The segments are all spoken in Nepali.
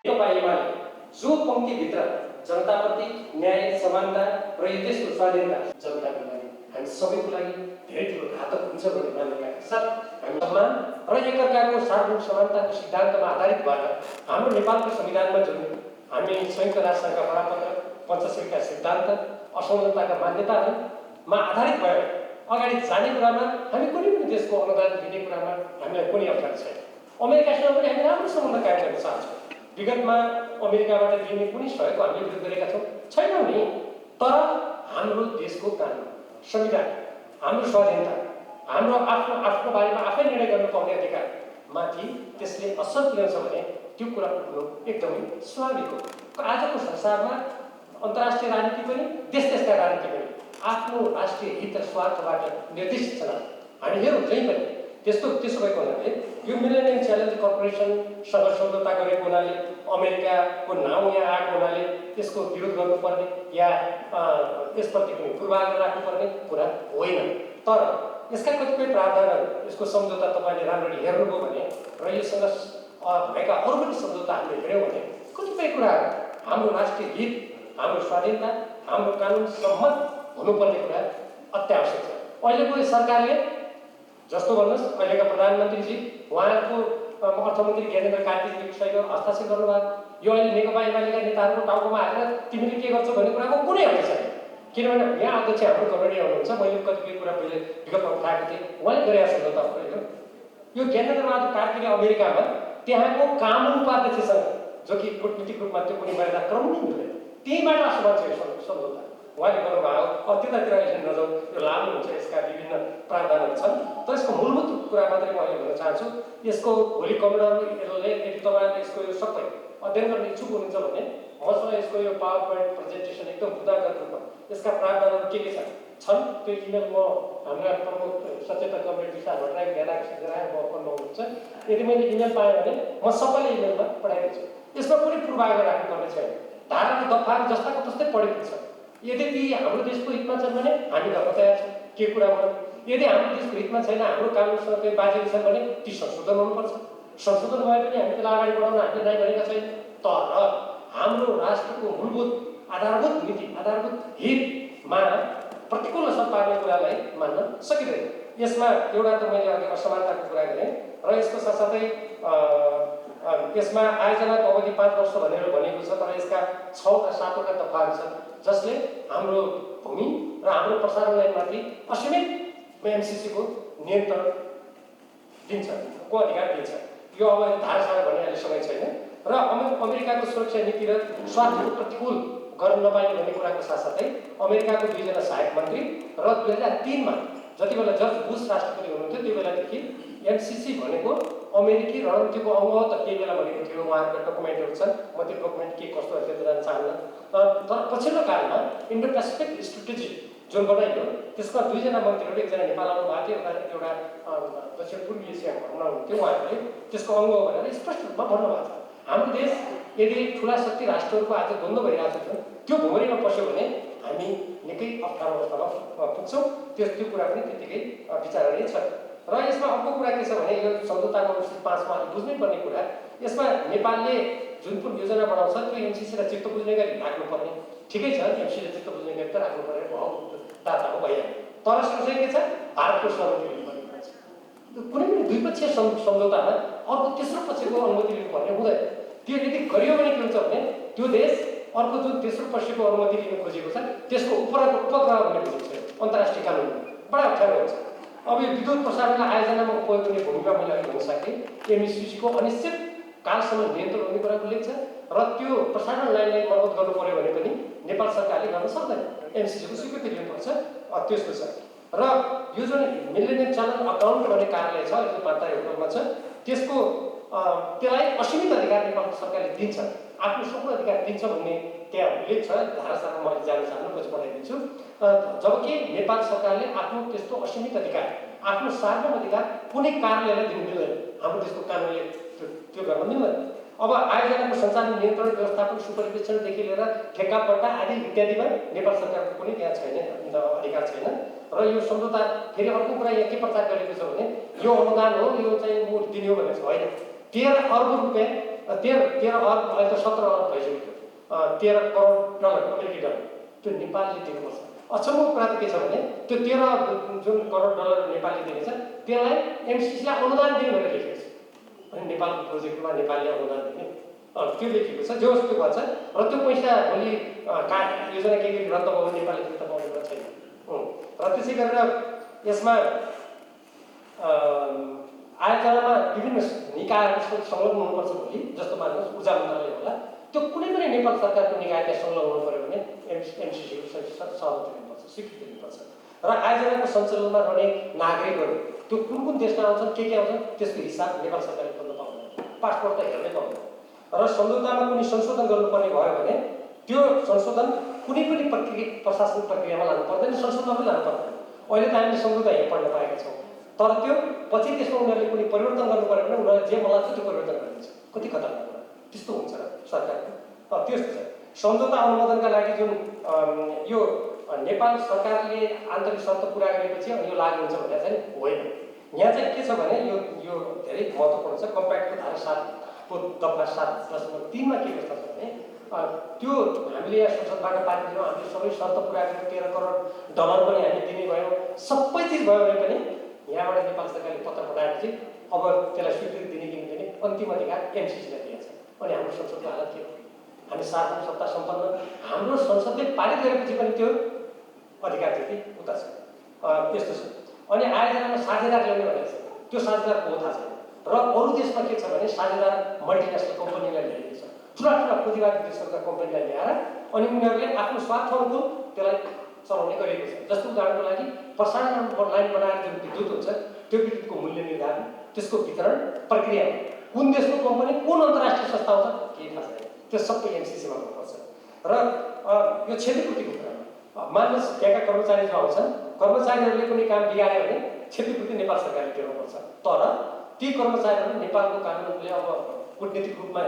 एमाले जो पंक्तिभित्र जनताप्रति न्याय, समानता र यो देशको स्वाधीनता जनताको लागि हामी सबैको लागि धेरै ठुलो घातक हुन्छ भन्ने मान्यताका साथ हामी सम्मान र एकअर्काको सार्वभौम समानताको सिद्धान्तमा आधारित भएर हाम्रो नेपालको संविधानमा जुन हामी संयुक्त राष्ट्रसङ्घका बडापत्र, पञ्चशीलका सिद्धान्त, असमानताका मान्यताहरूमा आधारित भएर अगाडि जाने कुरामा हामी कुनै पनि देशको अनुदान दिने कुरामा हामीलाई कुनै अप्ठ्यारो छैन। अमेरिकासँग पनि हामी राम्रो सम्बन्ध कायम गर्न चाहन्छौँ। विगतमा अमेरिकाबाट दिने कुनै सहयोग हामीले विरोध गरेका छैनौँ नि। तर हाम्रो देशको कानुन, संविधान, हाम्रो स्वाधीनता, हाम्रो आफ्नो बारेमा आफै निर्णय गर्न पाउने अधिकारमाथि त्यसले असर पुर्याउँछ भने त्यो कुरा उठ्नु एकदमै स्वाभाविक हो। आजको संसारमा अन्तर्राष्ट्रिय राजनीति पनि देशका राजनीति पनि आफ्नो राष्ट्रिय हित र स्वार्थबाट निर्देशित छन्। हामीहरू जहीँ पनि त्यसो भएको हुनाले यो मिलेनियम च्यालेन्ज कर्पोरेसनसँग सम्झौता गरेको हुनाले, अमेरिकाको नाउँ यहाँ आएको हुनाले त्यसको विरोध गर्नुपर्ने या यसप्रति पनि पूर्वाग्रह राख्नुपर्ने कुरा होइन। तर यसका कतिपय प्रावधानहरू, यसको सम्झौता तपाईँले राम्ररी हेर्नुभयो भने र योसँग भएका अरू पनि सम्झौता हामीले हेऱ्यौँ भने कतिपय कुराहरू हाम्रो राष्ट्रिय हित, हाम्रो स्वाधीनता, हाम्रो कानुन सम्मत हुनुपर्ने कुरा अत्यावश्यक छ। अहिलेको सरकारले जस्तो भन्नुहोस्, अहिलेका प्रधानमन्त्रीजी उहाँको अर्थमन्त्री ज्ञानेन्द्र कार्कीले विषयमा हस्ताक्षर गर्नुभएको, यो अहिले नेकपा एमालेका नेताहरूको टाउकोमा हालेर तिमीले के गर्छौ भन्ने कुराको कुनै अर्थ छैन। किनभने यहाँ अध्यक्ष हाम्रो गवर्नर हुनुहुन्छ, मैले कतिपय कुरा पहिले विगतमा उठाएको थिएँ, उहाँले गरेका सम्झौता हो यो। ज्ञानेन्द्र बहादुर कार्कीले अमेरिकामा त्यहाँको कानुन उपाध्यक्षसँग, जो कि कूटनीतिक रूपमा त्यो कुनै मर्यादा क्रम नै मिल्दैन, त्यहीँबाट असमान छ यो सम्झौता उहाँले गर्नुभयो। त्यतातिर अहिले नजाउँ, यो लामो हुन्छ, यसका विभिन्न प्रावधानहरू छन्। तर यसको मूलभूत कुरा मात्रै म अहिले भन्न चाहन्छु। यसको भोलि कम्प्युटरले यदि तपाईँले यसको यो सबै अध्ययन गर्ने इच्छुक हुनुहुन्छ भने मसँग यसको यो पावर पोइन्ट प्रेजेन्टेसन एकदम बुदागत रूपमा यसका प्रावधानहरू के छन् त्यो इमेल म हाम्रा प्रमुख सचेतक कमरेड विशाल भट्टराईको ध्यानाकर्षण गराएर म ओपन हुनुहुन्छ। यदि मैले इमेल पाएँ भने म सबैले इमेलमा पठाइदिन्छु। यसमा कुनै पूर्वाग्रह राख्नुपर्ने छैन। धाराको दफाहरू जस्ताको तस्तै पढेको छ। यदि ती हाम्रो देशको हितमा छन् भने हामी गर्न तयार छौँ, के कुरा भनौँ। यदि हाम्रो देशको हितमा छैन, हाम्रो कानुनसँग केही बाजेको छन् भने ती संशोधन हुनुपर्छ। संशोधन भए पनि हामी त्यसलाई अगाडि बढाउन हामीले नै गरेका छैन। तर हाम्रो राष्ट्रको मूलभूत आधारभूत नीति, आधारभूत हितमा प्रतिकूल असर पार्ने कुरालाई मान्न सकिँदैन। यसमा एउटा त मैले अघि असमानताको कुरा गरेँ र यसको साथसाथै यसमा आयोजनाको अवधि 5 वर्ष भनेर भनेको छ। तर यसका 6 वा 7 वटा दफाहरू छन् जसले हाम्रो भूमि र हाम्रो प्रसारण लाइनमाथि असीमित एमसिसीको नियन्त्रण दिन्छ, को अधिकार दिन्छ। यो अब धारासारा भन्ने अहिले समय छैन। र अमेरिकाको सुरक्षा नीति र स्वार्थको प्रतिकूल गर्न नपाइने भन्ने कुराको साथसाथै अमेरिकाको 2 जना सहायक मन्त्री र 2003मा जति बेला जर्ज बुश राष्ट्रपति हुनुहुन्थ्यो त्यो बेलादेखि एमसिसी भनेको अमेरिकी रणनीतिको अङ्ग हो त केही बेला भनेको थियो। उहाँहरूको डकुमेन्टहरू छन्, म त्यो डकुमेन्ट के कस्तो त्यता जान चाहन्न। तर पछिल्लो कालमा इन्डो पेसिफिक स्ट्रेटेजी जुन बनाइयो त्यसमा 2 जना मन्त्रीहरू, एकजना नेपाल आउनु भएको थियो, एउटा दक्षिण पूर्वी एसिया भ्रमण हुनुहुन्थ्यो, उहाँहरूले त्यसको अङ्ग हो भनेर स्पष्ट रूपमा भन्नुभएको छ। हाम्रो देश यदि ठुला शक्ति राष्ट्रहरूको आज द्वन्द्व भइरहेको छ त्यो भुमरीमा पस्यो भने हामी निकै अप्ठ्यारो अवस्थामा पुग्छौँ। त्यो कुरा पनि त्यतिकै विचारणीय छ। र यसमा अर्को कुरा के छ भने यो सम्झौताको अनुच्छेद 5 मा बुझ्नै पर्ने कुरा, यसमा नेपालले जुन पनि योजना बनाउँछ त्यो एमसिसीलाई चित्त बुझ्ने गरी राख्नुपर्ने। ठिकै छ, एमसिसीले चित्त बुझ्ने गरी त राख्नु पर्ने दाता हो भइहाल्यो। तर सँगसँगै के छ, भारतको सहमति लिनुपर्ने कुरा छ। कुनै पनि द्विपक्षीय सम्झौतामा अर्को तेस्रो पक्षको अनुमति लिनुपर्ने हुँदैन। त्यो यदि गरियो भने के हुन्छ भने त्यो देश अर्को जुन तेस्रो पक्षको अनुमति लिन खोजेको छ त्यसको उपग्रह हुने खोजेको छ अन्तर्राष्ट्रिय कानुनमा, बडा अप्ठ्यारो हुन्छ। अब यो विद्युत प्रसारणलाई आयोजनामा उपयोग गर्ने भूमिका मैले अघि भन्न सकेँ। एमसिसीको अनिश्चित कालसम्म नियन्त्रण हुने कुरा उल्लेख छ र त्यो प्रसारण लाइनलाई मर्मत गर्नु पर्यो भने पनि नेपाल सरकारले गर्न सक्दैन, एमसिसीको स्वीकृति लिनुपर्छ। त्यस्तो छ। र यो जुन मिलेनियम च्यालेन्ज अकाउन्ट भन्ने कार्यालय छ, यो वार्ता होटलमा छ, त्यसलाई असीमित अधिकार नेपाल सरकारले दिन्छ, आफ्नो सम्पूर्ण अधिकार दिन्छ भन्ने त्यहाँ उल्लेख छ। धारासारमा मैले जान चाहन्छु, पछि पठाइदिन्छु। जबकि नेपाल सरकारले आफ्नो त्यस्तो असीमित अधिकार, आफ्नो सार्वभौम अधिकार कुनै कार्यालयलाई दिनु मिल्दैन। हाम्रो देशको कानुनले त्यो गर्न मिल्दैन। अब आयोजनाको सञ्चालन, नियन्त्रण, व्यवस्थापन, सुपरिवेक्षणदेखि लिएर ठेक्का पट्टा आदि इत्यादिमा नेपाल सरकारको कुनै त्यहाँ छैन, अधिकार छैन। र यो सम्झौता फेरि अर्को कुरा यहाँ के प्रचार गरेको छ भने यो अनुदान हो, यो चाहिँ म दिने हो भनेको होइन। 13 अर्ब रुपियाँ 13 अरब अहिले त 17 अरब भइसक्यो। 13 करोड डलर अमेरिकी डलर त्यो नेपालले दिनुपर्छ। अचम्मको कुरा त के छ भने त्यो 13 जुन करोड डलर नेपालले दिनेछ त्यसलाई एमसिसीलाई अनुदान दिने भनेर लेखेको छ। अनि नेपालको प्रोजेक्टमा नेपालले अनुदान दिने त्यो लेखेको छ। जो त्यो भन्छ र त्यो पैसा भोलि योजना के रद्द भयो भने नेपालले फिर्ता पाउने कुरा छैन। र त्यसै गरेर यसमा आयोजनामा विभिन्न निकायहरू संलग्न हुनुपर्छ भोलि, जस्तो मान्नुहोस् ऊर्जा मन्त्रालय होला, त्यो कुनै पनि नेपाल सरकारको निकाय त्यहाँ संलग्न हुनु पऱ्यो भने एमसिसीको सहमति दिनुपर्छ, स्वीकृति दिनुपर्छ। र आयोजनाको सञ्चालनमा रहने नागरिकहरू त्यो कुन कुन देशमा आउँछन्, के आउँछन्, त्यसको हिसाब नेपाल सरकारले खोज्न पाउँदैन, पासपोर्ट त हेर्नै पाउँदैन। र संविधानमा कुनै संशोधन गर्नुपर्ने भयो भने त्यो संशोधन कुनै पनि प्रशासनिक प्रक्रियामा लानु पर्दैन, संसदमा पनि लानु पर्दैन। अहिले त हामीले संविधान यहाँ पढ्न पाएका छौँ, तर त्यो पछि त्यसमा उनीहरूले कुनै परिवर्तन गर्नु पऱ्यो भने उनीहरूले जे मलाई त्यो परिवर्तन गरिदिन्छ। कति खतरनाक कुरा त्यस्तो हुन्छ र सरकारको त्यस्तो छ। सम्झौता अनुमोदनका लागि जुन यो नेपाल सरकारले आन्तरिक शर्त पुरा गरेपछि अनि यो लागू हुन्छ भनेर चाहिँ होइन। यहाँ चाहिँ के छ भने यो धेरै महत्त्वपूर्ण छ। कम्प्याक्टको धारा 7 को दफा 7.3 मा के व्यवस्था छ भने त्यो हामीले यहाँ संसदबाट पारित दियौँ, हामीले सबै शर्त पुरा गरेर 13 करोड डलर पनि हामी दिने भयौँ, सबै चिज भयो भने पनि यहाँबाट नेपाल सरकारले पत्र पठाएपछि अब त्यसलाई स्वीकृति दिने कि दिने अन्तिम अधिकार एमसिसीलाई दिएको छ। अनि हाम्रो संसदको हालत के हो? हामी सार्वभौम सत्ता सम्पन्न, हाम्रो संसदले पारित गरेपछि पनि त्यो अधिकार त्यति उता छ, त्यस्तो छ। अनि आयोजनामा साझेदार ल्याउने भनेको छ, त्यो साझेदार को थाहा छैन। र अरू देशमा के छ भने साझेदार मल्टिनेसनल कम्पनीलाई ल्याइएको छ, ठुला पुँजीवादी देशहरूका कम्पनीलाई ल्याएर अनि उनीहरूले आफ्नो स्वार्थ अनुकूल त्यसलाई चलाउने गरेको छ। जस्तो उदाहरणको लागि प्रसारण लाइन बनाएर जुन विद्युत हुन्छ त्यो विद्युतको मूल्य निर्धारण, त्यसको वितरण प्रक्रिया कुन देशको कम्पनी कुन अन्तर्राष्ट्रिय संस्था हुन्छ केही थाहा छैन, त्यो सबै एमसिसीमा हुनुपर्छ। र यो क्षतिपूर्तिको कुरामा मानिस त्यहाँका कर्मचारी जो आउँछन्, कर्मचारीहरूले कुनै काम बिगाड्यो भने क्षतिपूर्ति नेपाल सरकारले तिर्नुपर्छ। तर ती कर्मचारीहरू नेपालको कानुनले अब कूटनीतिक रूपमा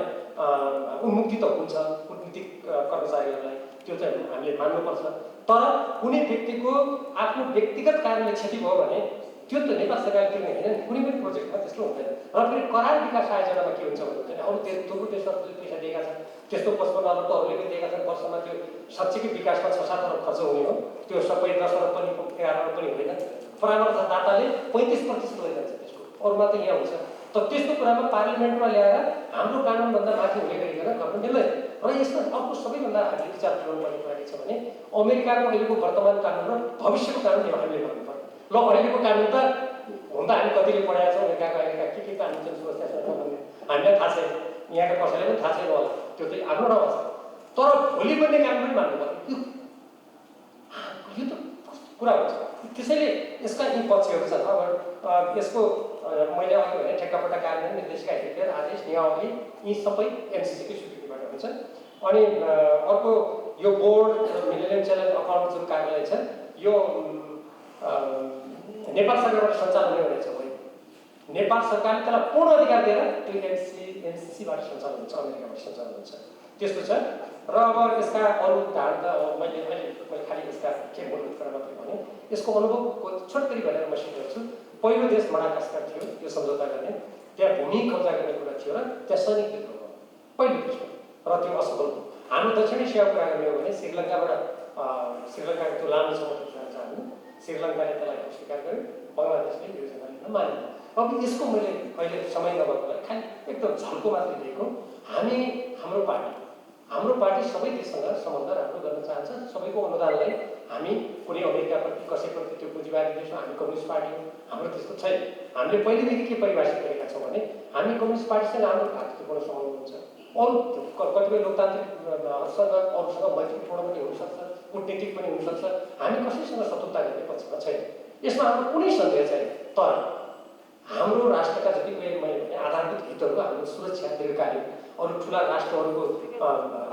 उन्मुक्ति त हुन्छ कूटनीतिक कर्मचारीहरूलाई, त्यो चाहिँ हामीले मान्नुपर्छ। तर कुनै व्यक्तिको आफ्नो व्यक्तिगत कारणले क्षति भयो भने त्यो त नेपाल सरकारले तिर्ने होइन, कुनै पनि प्रोजेक्टमा त्यस्तो हुँदैन। र फेरि करार विकास आयोजनामा के हुन्छ भने अरू थुप्रो देशहरूले पैसा दिएका छन्, त्यस्तो 55 अरब त अरूले पनि दिएका छन्। वर्षमा त्यो साँच्चीकै विकासमा 6-7 अरब खर्च हुने हो, त्यो सबै 10 अरब पनि 11 अरब पनि होइन। परामर्शदाताले 35% लैजान्छ त्यसको, अरूमा त यहाँ हुन्छ। त त्यस्तो कुरामा पार्लिमेन्टमा ल्याएर हाम्रो कानुनभन्दा माथि हुने गरिकन गर्नु मिल्दैन। र यसमा अर्को सबैभन्दा हामीले विचार गर्नुपर्ने कुरा के छ भने अमेरिकाको अहिलेको वर्तमान कानुन र भविष्यको कानुन हामीले गर्नु पर्यो। ल अहिलेको कानुन त हुन त हामी कतिले पढाएका छौँ, अमेरिकाको अहिलेका के कानुन चाहिँ सुरक्षा छ भन्ने हामीलाई थाहा छैन, यहाँका कसैलाई पनि थाहा छैन होला, त्यो चाहिँ आफ्नो ठाउँमा छ। तर भोलि बन्ने कानुन पनि मान्नु पर्यो, यो त कुरा हुन्छ। त्यसैले यसका यी पक्षहरू छन्। अब यसको मैले अघि भने ठेक्कापट्टा कार्यान्वयन, निर्देशिका, हेरफेर, आदेश, नियमावली यी सबै एमसिसीकै स्वीकृतिबाट हुन्छ। अनि अर्को यो बोर्ड मिलेनियम च्यालेन्ज अकाउन्ट जुन कार्यालय छ यो नेपाल सरकारबाट सञ्चालन हुने भनेको छ होइन। नेपाल सरकारले त्यसलाई पूर्ण अधिकार दिएर त्यो एमसिसीबाट सञ्चालन हुन्छ, अमेरिकाबाट सञ्चालन हुन्छ, त्यस्तो छ। र अब यसका अरू उदाहरण त मैले खालि यसका के बोल्नु कुरा मात्रै भने यसको अनुभवको छोटकरी भनेर म सिकेको छु। पहिलो देश मडागास्कर थियो यो सम्झौता गर्ने, त्यहाँ भूमि कब्जा गर्ने कुरा थियो र त्यहाँ सैनिक विद्रोह भयो पहिलो देशमा, र त्यो असफल भयो। हाम्रो दक्षिण एसियाको कुरा गर्ने हो भने श्रीलङ्काबाट श्रीलङ्काको त्यो लामो समुद्र जान चाहनु, श्रीलङ्काले त्यसलाई अस्वीकार गर्यो, बङ्गलादेशले योजना लिन मानेन। अब यसको मैले अहिले समय नभएकोलाई खालि एकदम झल्को मात्रै दिएको। हाम्रो पार्टी सबै देशसँग सम्बन्ध राम्रो गर्न चाहन्छ, सबैको अनुदानलाई हामी कुनै अमेरिकाप्रति कसैप्रति त्यो पुँजीवादी देश हो, हामी कम्युनिस्ट पार्टी हो, हाम्रो त्यस्तो छैन। हामीले पहिलेदेखि के परिभाषित गरेका छौँ भने हामी कम्युनिस्ट पार्टीसँग हाम्रो भातृत्वपूर्ण सम्बन्ध हुन्छ। अरू कतिपय लोकतान्त्रिक अरूसँग मैत्रीपूर्ण पनि हुनसक्छ, कूटनीतिक पनि हुनसक्छ, हामी कसैसँग शत्रुता गर्ने पक्षमा छैन, यसमा हाम्रो कुनै सन्देह छैन। तर हाम्रो राष्ट्रका जतिपय मैले भने आधारभूत हितहरू, हाम्रो सुरक्षा दीर्घकालीन, अरू ठुला राष्ट्रहरूको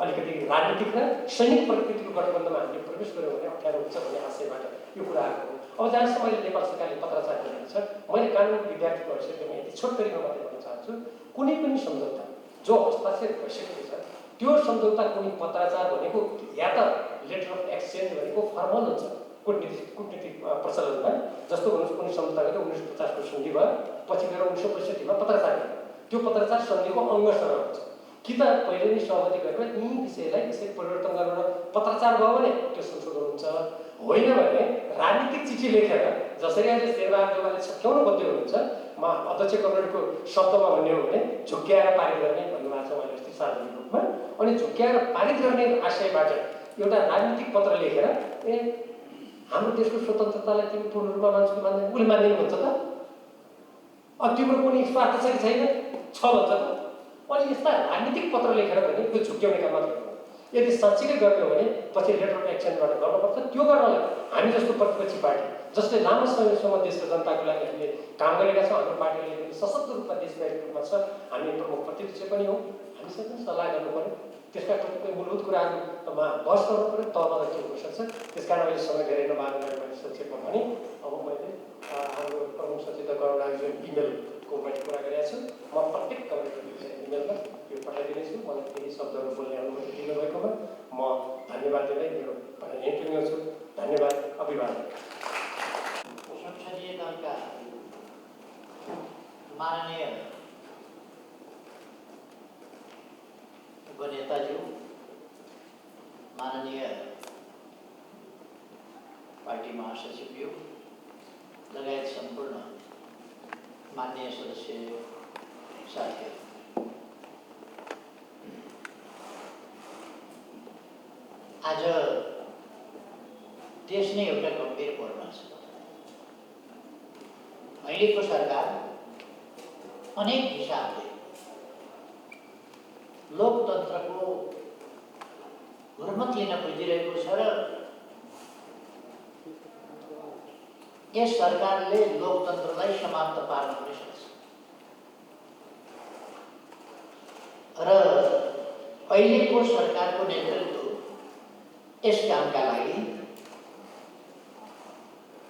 अलिकति राजनीतिक र सैनिक प्रकृतिको गठबन्धनमा हामीले प्रवेश गऱ्यौँ भने अप्ठ्यारो हुन्छ भन्ने आशयबाट यो कुरा आएको हो। अब जहाँसम्म मैले नेपाल सरकारले पत्राचार गरेको छ, मैले कानुन विद्यार्थीको हैसियतले यति छोटकरीमा मात्रै भन्न चाहन्छु, कुनै पनि सम्झौता जो हस्ताक्षर भइसकेको छ त्यो सम्झौता कुनै पत्राचार भनेको या त लेटर अफ एक्सचेन्ज भनेको फर्मल हुन्छ कूटनीतिक प्रचलनमा। जस्तो भन्नुहोस् कुनै सम्झौता गरेर 1950 को सन्धि भयो, पछि गएर 1965 मा पत्राचार गर्यो, त्यो पत्राचार सन्धिको अङ्ग सरह हुन्छ। कि त पहिले नै सहमति गरेर यी विषयलाई यसरी परिवर्तन गरेर पत्रचार भयो भने त्यो संशोधन हुन्छ, होइन भने राजनीतिक चिठी लेखेर जसरी अहिले शेरबहादुर देउवाले छक्क्याउनु खोज्दै हुनुहुन्छ, म अध्यक्ष कमरेडको शब्दमा भन्ने हो भने झुक्क्याएर पारित गर्ने भन्नुभएको छ उहाँले अस्ति सार्वजनिक रूपमा। अनि झुक्क्याएर पारित गर्ने आशयबाट एउटा राजनीतिक पत्र लेखेर हाम्रो देशको स्वतन्त्रतालाई तिमी पूर्ण रूपमा मान्छौ कि मान्दैन, उसले मान्दैन भन्छ त? अब तिम्रो कुनै स्वार्थ छ कि छैन छ भन्छ त? अनि यस्ता राजनीतिक पत्र लेखेर भने त्यो झुक्क्याउने काम मात्र हो। यदि साँच्चीकै गर्ने हो भने पछि लेटर अफ एक्सचेन्जबाट गर्नुपर्छ। त्यो गर्नलाई हामी जस्तो प्रतिपक्षी पार्टी जसले लामो समयसम्म देशको जनताको लागि हामीले काम गरेका छौँ, हाम्रो पार्टीले पनि सशक्त रूपमा देशव्यापी रूपमा छ, हामी प्रमुख प्रतिपक्ष पनि हौँ, हामीसँग पनि सल्लाह गर्नु पऱ्यो। त्यसका कतिपय मूलभूत कुराहरूमा बहस गर्नु पऱ्यो, तबमा के हुन सक्छ। त्यस कारण अहिले समय धेरै नमाग्नु मैले संक्षेपमा भने अब मैले हाम्रो प्रमुख सचेतक गणराज्य जुन इमेलको मैले कुरा गरेको छु, म प्रत्येक कमेन्टको इमेलमा यो पठाइदिनेछु। मलाई केही शब्दहरू बोल्ने अनुमति दिनुभएकोमा म धन्यवाद दिँदै मेरो यहीँ टुङ्ग्याउँछु। धन्यवाद, अभिवादन। संसदीय दलका माननीय उपनेताज्यू, माननीय पार्टी महासचिवज्यू लगायत सम्पूर्ण माननीय सदस्य साथीहरू, आज देश नै एउटा गम्भीर मोडमा छ। अहिलेको सरकार अनेक हिसाबले लोकतन्त्रको हुर्मत लिन खोजिरहेको छ र यस सरकारले लोकतन्त्रलाई समाप्त पार्न पनि सक्छ। र अहिलेको सरकारको नेतृत्व यस कामका लागि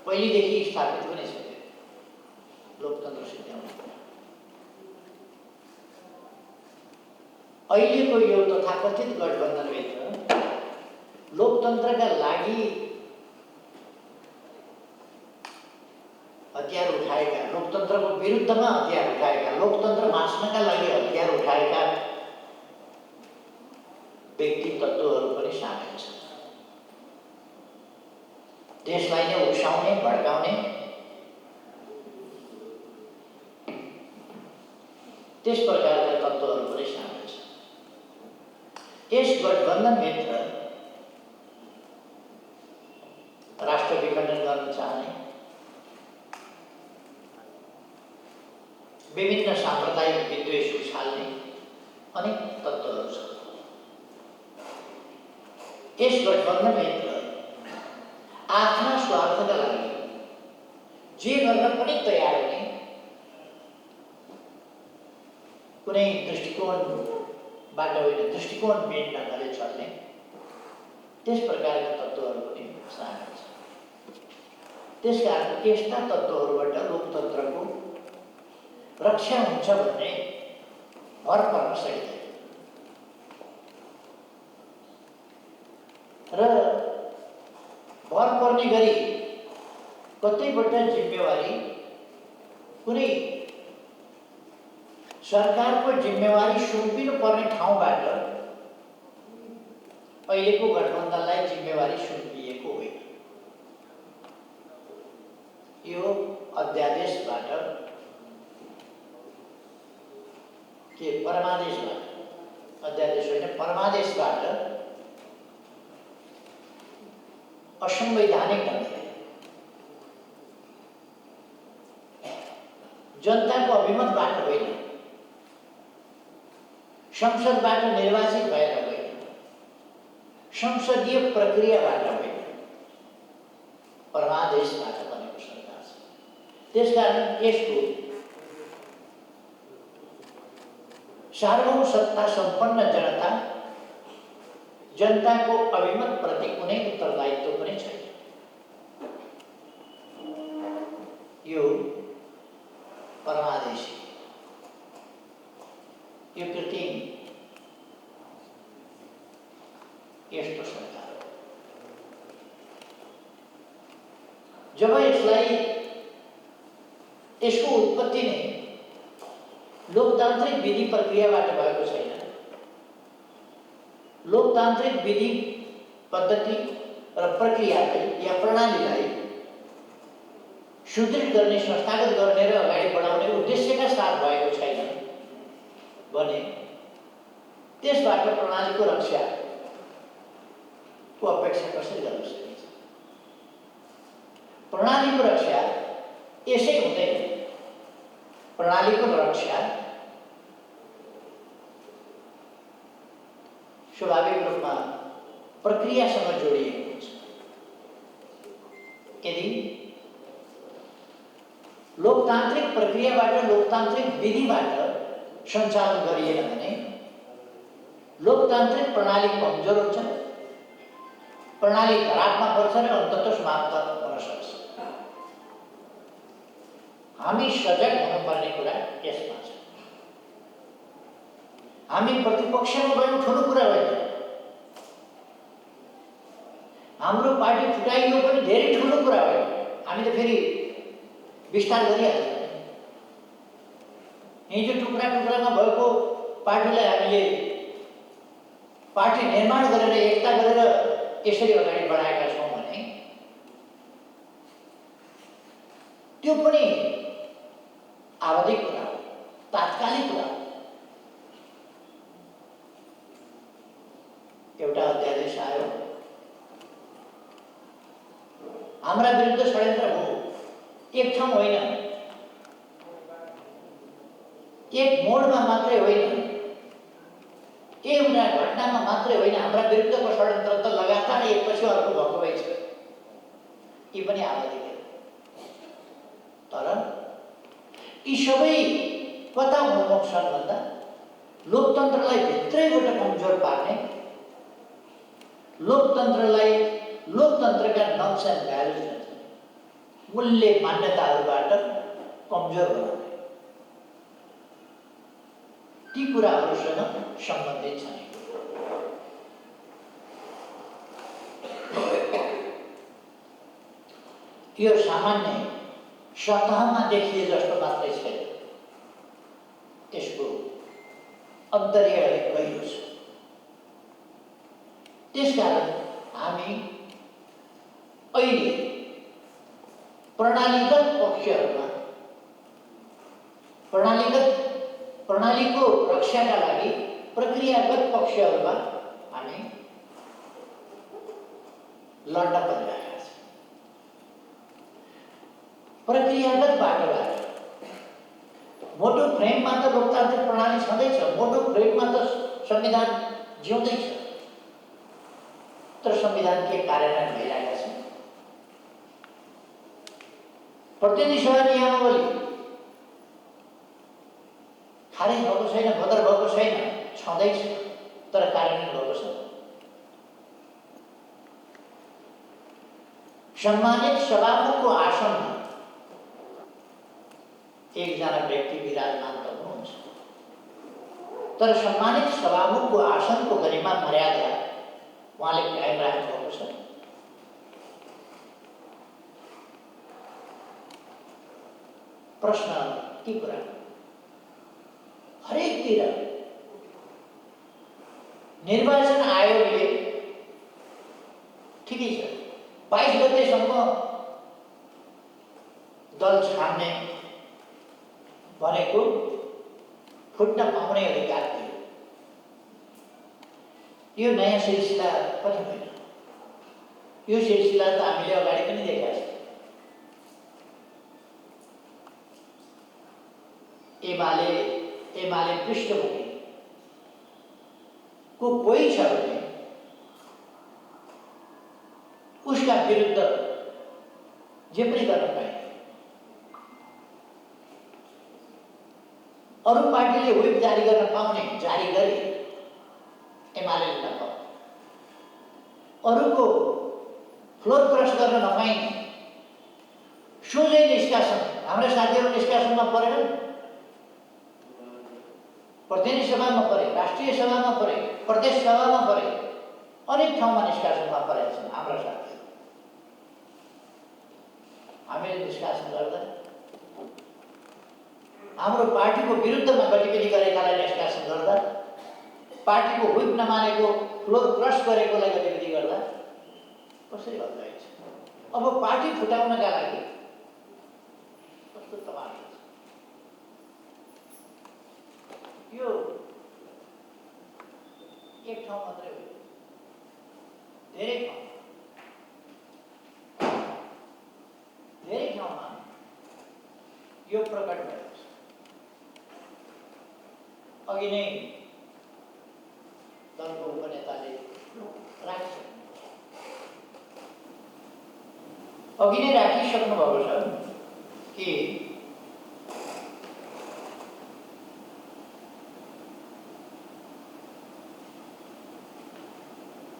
पहिलेदेखि स्थापित पनि छ। लोकतन्त्र सिद्ध्याउनु अहिलेको यो तथाकथित गठबन्धनभित्र लोकतन्त्रका लागि हतियार उठाएका, लोकतन्त्रको विरुद्धमा हतियार उठाएका, लोकतन्त्र मास्नका लागि हतियार उठाएका व्यक्ति तत्त्वहरू पनि सामेल छन्। देशलाई नै उक्साउने, भड्काउने त्यस प्रकारका तत्त्वहरू पनि सामेल छन्। यस गठबन्धनभित्र राष्ट्र विखण्डन गर्न चाहने, विभिन्न साम्प्रदायिक विद्वेष उछाल्ने अनेक तत्त्वहरू छन्। यस गठबन्धनभित्र आफ्ना स्वार्थका लागि जे गर्न पनि तयार हुने, कुनै दृष्टिकोणबाट होइन दृष्टिकोणविहीन ढङ्गले चल्ने त्यस प्रकारका तत्त्वहरू पनि सामेल छन्। त्यसकारण यस्ता तत्त्वहरूबाट लोकतन्त्रको रक्षा हुन्छ भन्ने भर पर्न सकिँदैन। र भर पर्ने गरी कतैबाट जिम्मेवारी, कुनै सरकारको जिम्मेवारी सुम्पिनु पर्ने ठाउँबाट अहिलेको गठबन्धनलाई जिम्मेवारी सुम्पिएको होइन। यो अध्यादेशबाट के परमादेशबाट, अध्यादेश होइन परमादेशबाट असंवैधानिक ढङ्गले जनताको अभिमतबाट होइन, संसदबाट निर्वाचित भएर होइन, संसदीय प्रक्रियाबाट होइन, परमादेशबाट बनेको सरकार छ। त्यसकारण यसको सार्वभौम सत्ता सम्पन्न जनताको अभिमत प्रति कुनै उत्तरदायित्व पनि छैन। यो परमादेशी, यो कृत्रिम यस्तो सरकार हो। जब यसलाई यसको उत्पत्ति नै लोकतान्त्रिक विधि प्रक्रियाबाट भएको छैन, लोकतान्त्रिक विधि पद्धति र प्रक्रियालाई या प्रणालीलाई सुदृढ गर्ने, संस्थागत गर्ने र अगाडि बढाउने उद्देश्यका साथ भएको छैन भने त्यसबाट प्रणालीको रक्षाको अपेक्षा कसरी गर्न सकिन्छ? प्रणालीको रक्षा यसै हुँदैन। प्रणालीको रक्षा स्वाभाविक रूपमा प्रक्रियासँग जोडिएको हुन्छ। यदि लोकतान्त्रिक प्रक्रियाबाट, लोकतान्त्रिक विधिबाट सञ्चालन गरिएन भने लोकतान्त्रिक प्रणाली कमजोर हुन्छ, प्रणाली धरापमा पर्छ र अन्ततः समाप्त हुन सक्छ। हामी सजग हुनुपर्ने कुरा यसमा छ। हामी प्रतिपक्षमा गयौँ ठुलो कुरा होइन, हाम्रो पार्टी फुटाइयो पनि धेरै ठुलो कुरा होइन। हामी त फेरि विस्तार गरिहाल्छौँ। हिजो टुक्रा टुक्रामा भएको पार्टीलाई हामीले पार्टी निर्माण गरेर, एकता गरेर यसरी अगाडि बढाएका छौँ भने त्यो पनि आवधिक कुरा हो, तात्कालिक कुरा हो। एउटा अध्यादेश आयो, हाम्रा विरुद्ध षड्यन्त्र हो, एक ठाउँ होइन, एक मोडमा मात्रै होइन, एउटा घटनामा मात्रै होइन, हाम्रा विरुद्धको षड्यन्त्र त लगातार एकपछि अर्को भएको भइ छ। यी पनि आवधिक हो। तर यी सबै कता उन्मुख छन् भन्दा लोकतन्त्रलाई भित्रैबाट कमजोर पार्ने, लोकतन्त्रलाई, लोकतन्त्रका नर्म्स एन्ड भ्यालुज, मूल्य मान्यताहरूबाट कमजोर बनाउने ती कुराहरूसँग सम्बन्धित छन्। यो सामान्य सतहमा देखिए जस्तो मात्रै छैन, यसको अन्तर्य गहिरो छ। त्यसकारण हामी अहिले प्रणालीगत पक्षहरूमा, प्रणालीको रक्षाका लागि प्रक्रियागत पक्षहरूमा हामी लड्न परिरहेका छौँ। प्रक्रियागत बाटोबाट मोटो फ्रेममा त लोकतान्त्रिक प्रणाली छँदैछ, मोटो फ्रेममा त संविधान जिउँदैछ, तर संविधान के कार्यान्वयन भइरहेका छन्? प्रतिनिधि सभा नियमावली खारेज भएको छैन, बदर भएको छैन, छँदैछ, तर कार्यान्वयन भएको छ। सम्मानित सभामुखको आसनमा एकजना व्यक्ति विराजमान त हुनुहुन्छ, तर सम्मानित सभामुखको आसनको गरिमा मर्यादा उहाँले कायम राख्नु भएको छ। प्रश्न के कुरा? हरेकतिर निर्वाचन आयोगले ठिकै छ 22 गतेसम्म दल छान्ने भनेको फुट्न पाउने अधिकार दियो। यो नयाँ सिलसिला पनि होइन, यो सिलसिला त हामीले अगाडि पनि देखेका छौँ। एमाले पृष्ठभूमिको कोही छ भने उसका विरुद्ध जे पनि गर्न पाइन्छ। अरू पार्टीले व्हिप जारी गर्न पाउने, जारी गरे, एमाले नपाउने। अरूको फ्लोर क्रस गर्न नपाइने, सोझै निष्कासन। हाम्रा साथीहरू निष्कासनमा परेनन्, प्रतिनिधि सभामा परे, राष्ट्रिय सभामा परे, प्रदेश सभामा परे, अनेक ठाउँमा निष्कासनमा परेका छन् हाम्रा साथीहरू। हामीले निष्कासन गर्दा हाम्रो पार्टीको विरुद्धमा गतिविधि गरेकालाई निष्कासन गर्दा पार्टीको हुइप नमानेको फ्लोर क्रस गरेकोलाई गतिविधि गर्दा कसरी हल्ला हुन्छ? अब पार्टी फुटाउनका लागि कस्तो तमासा छ। यो एक ठाउँ मात्रै हो, धेरै ठाउँमा यो प्रकट भएको छ। अघि नै दलको उपनेताले राखिसक्नु भएको छ कि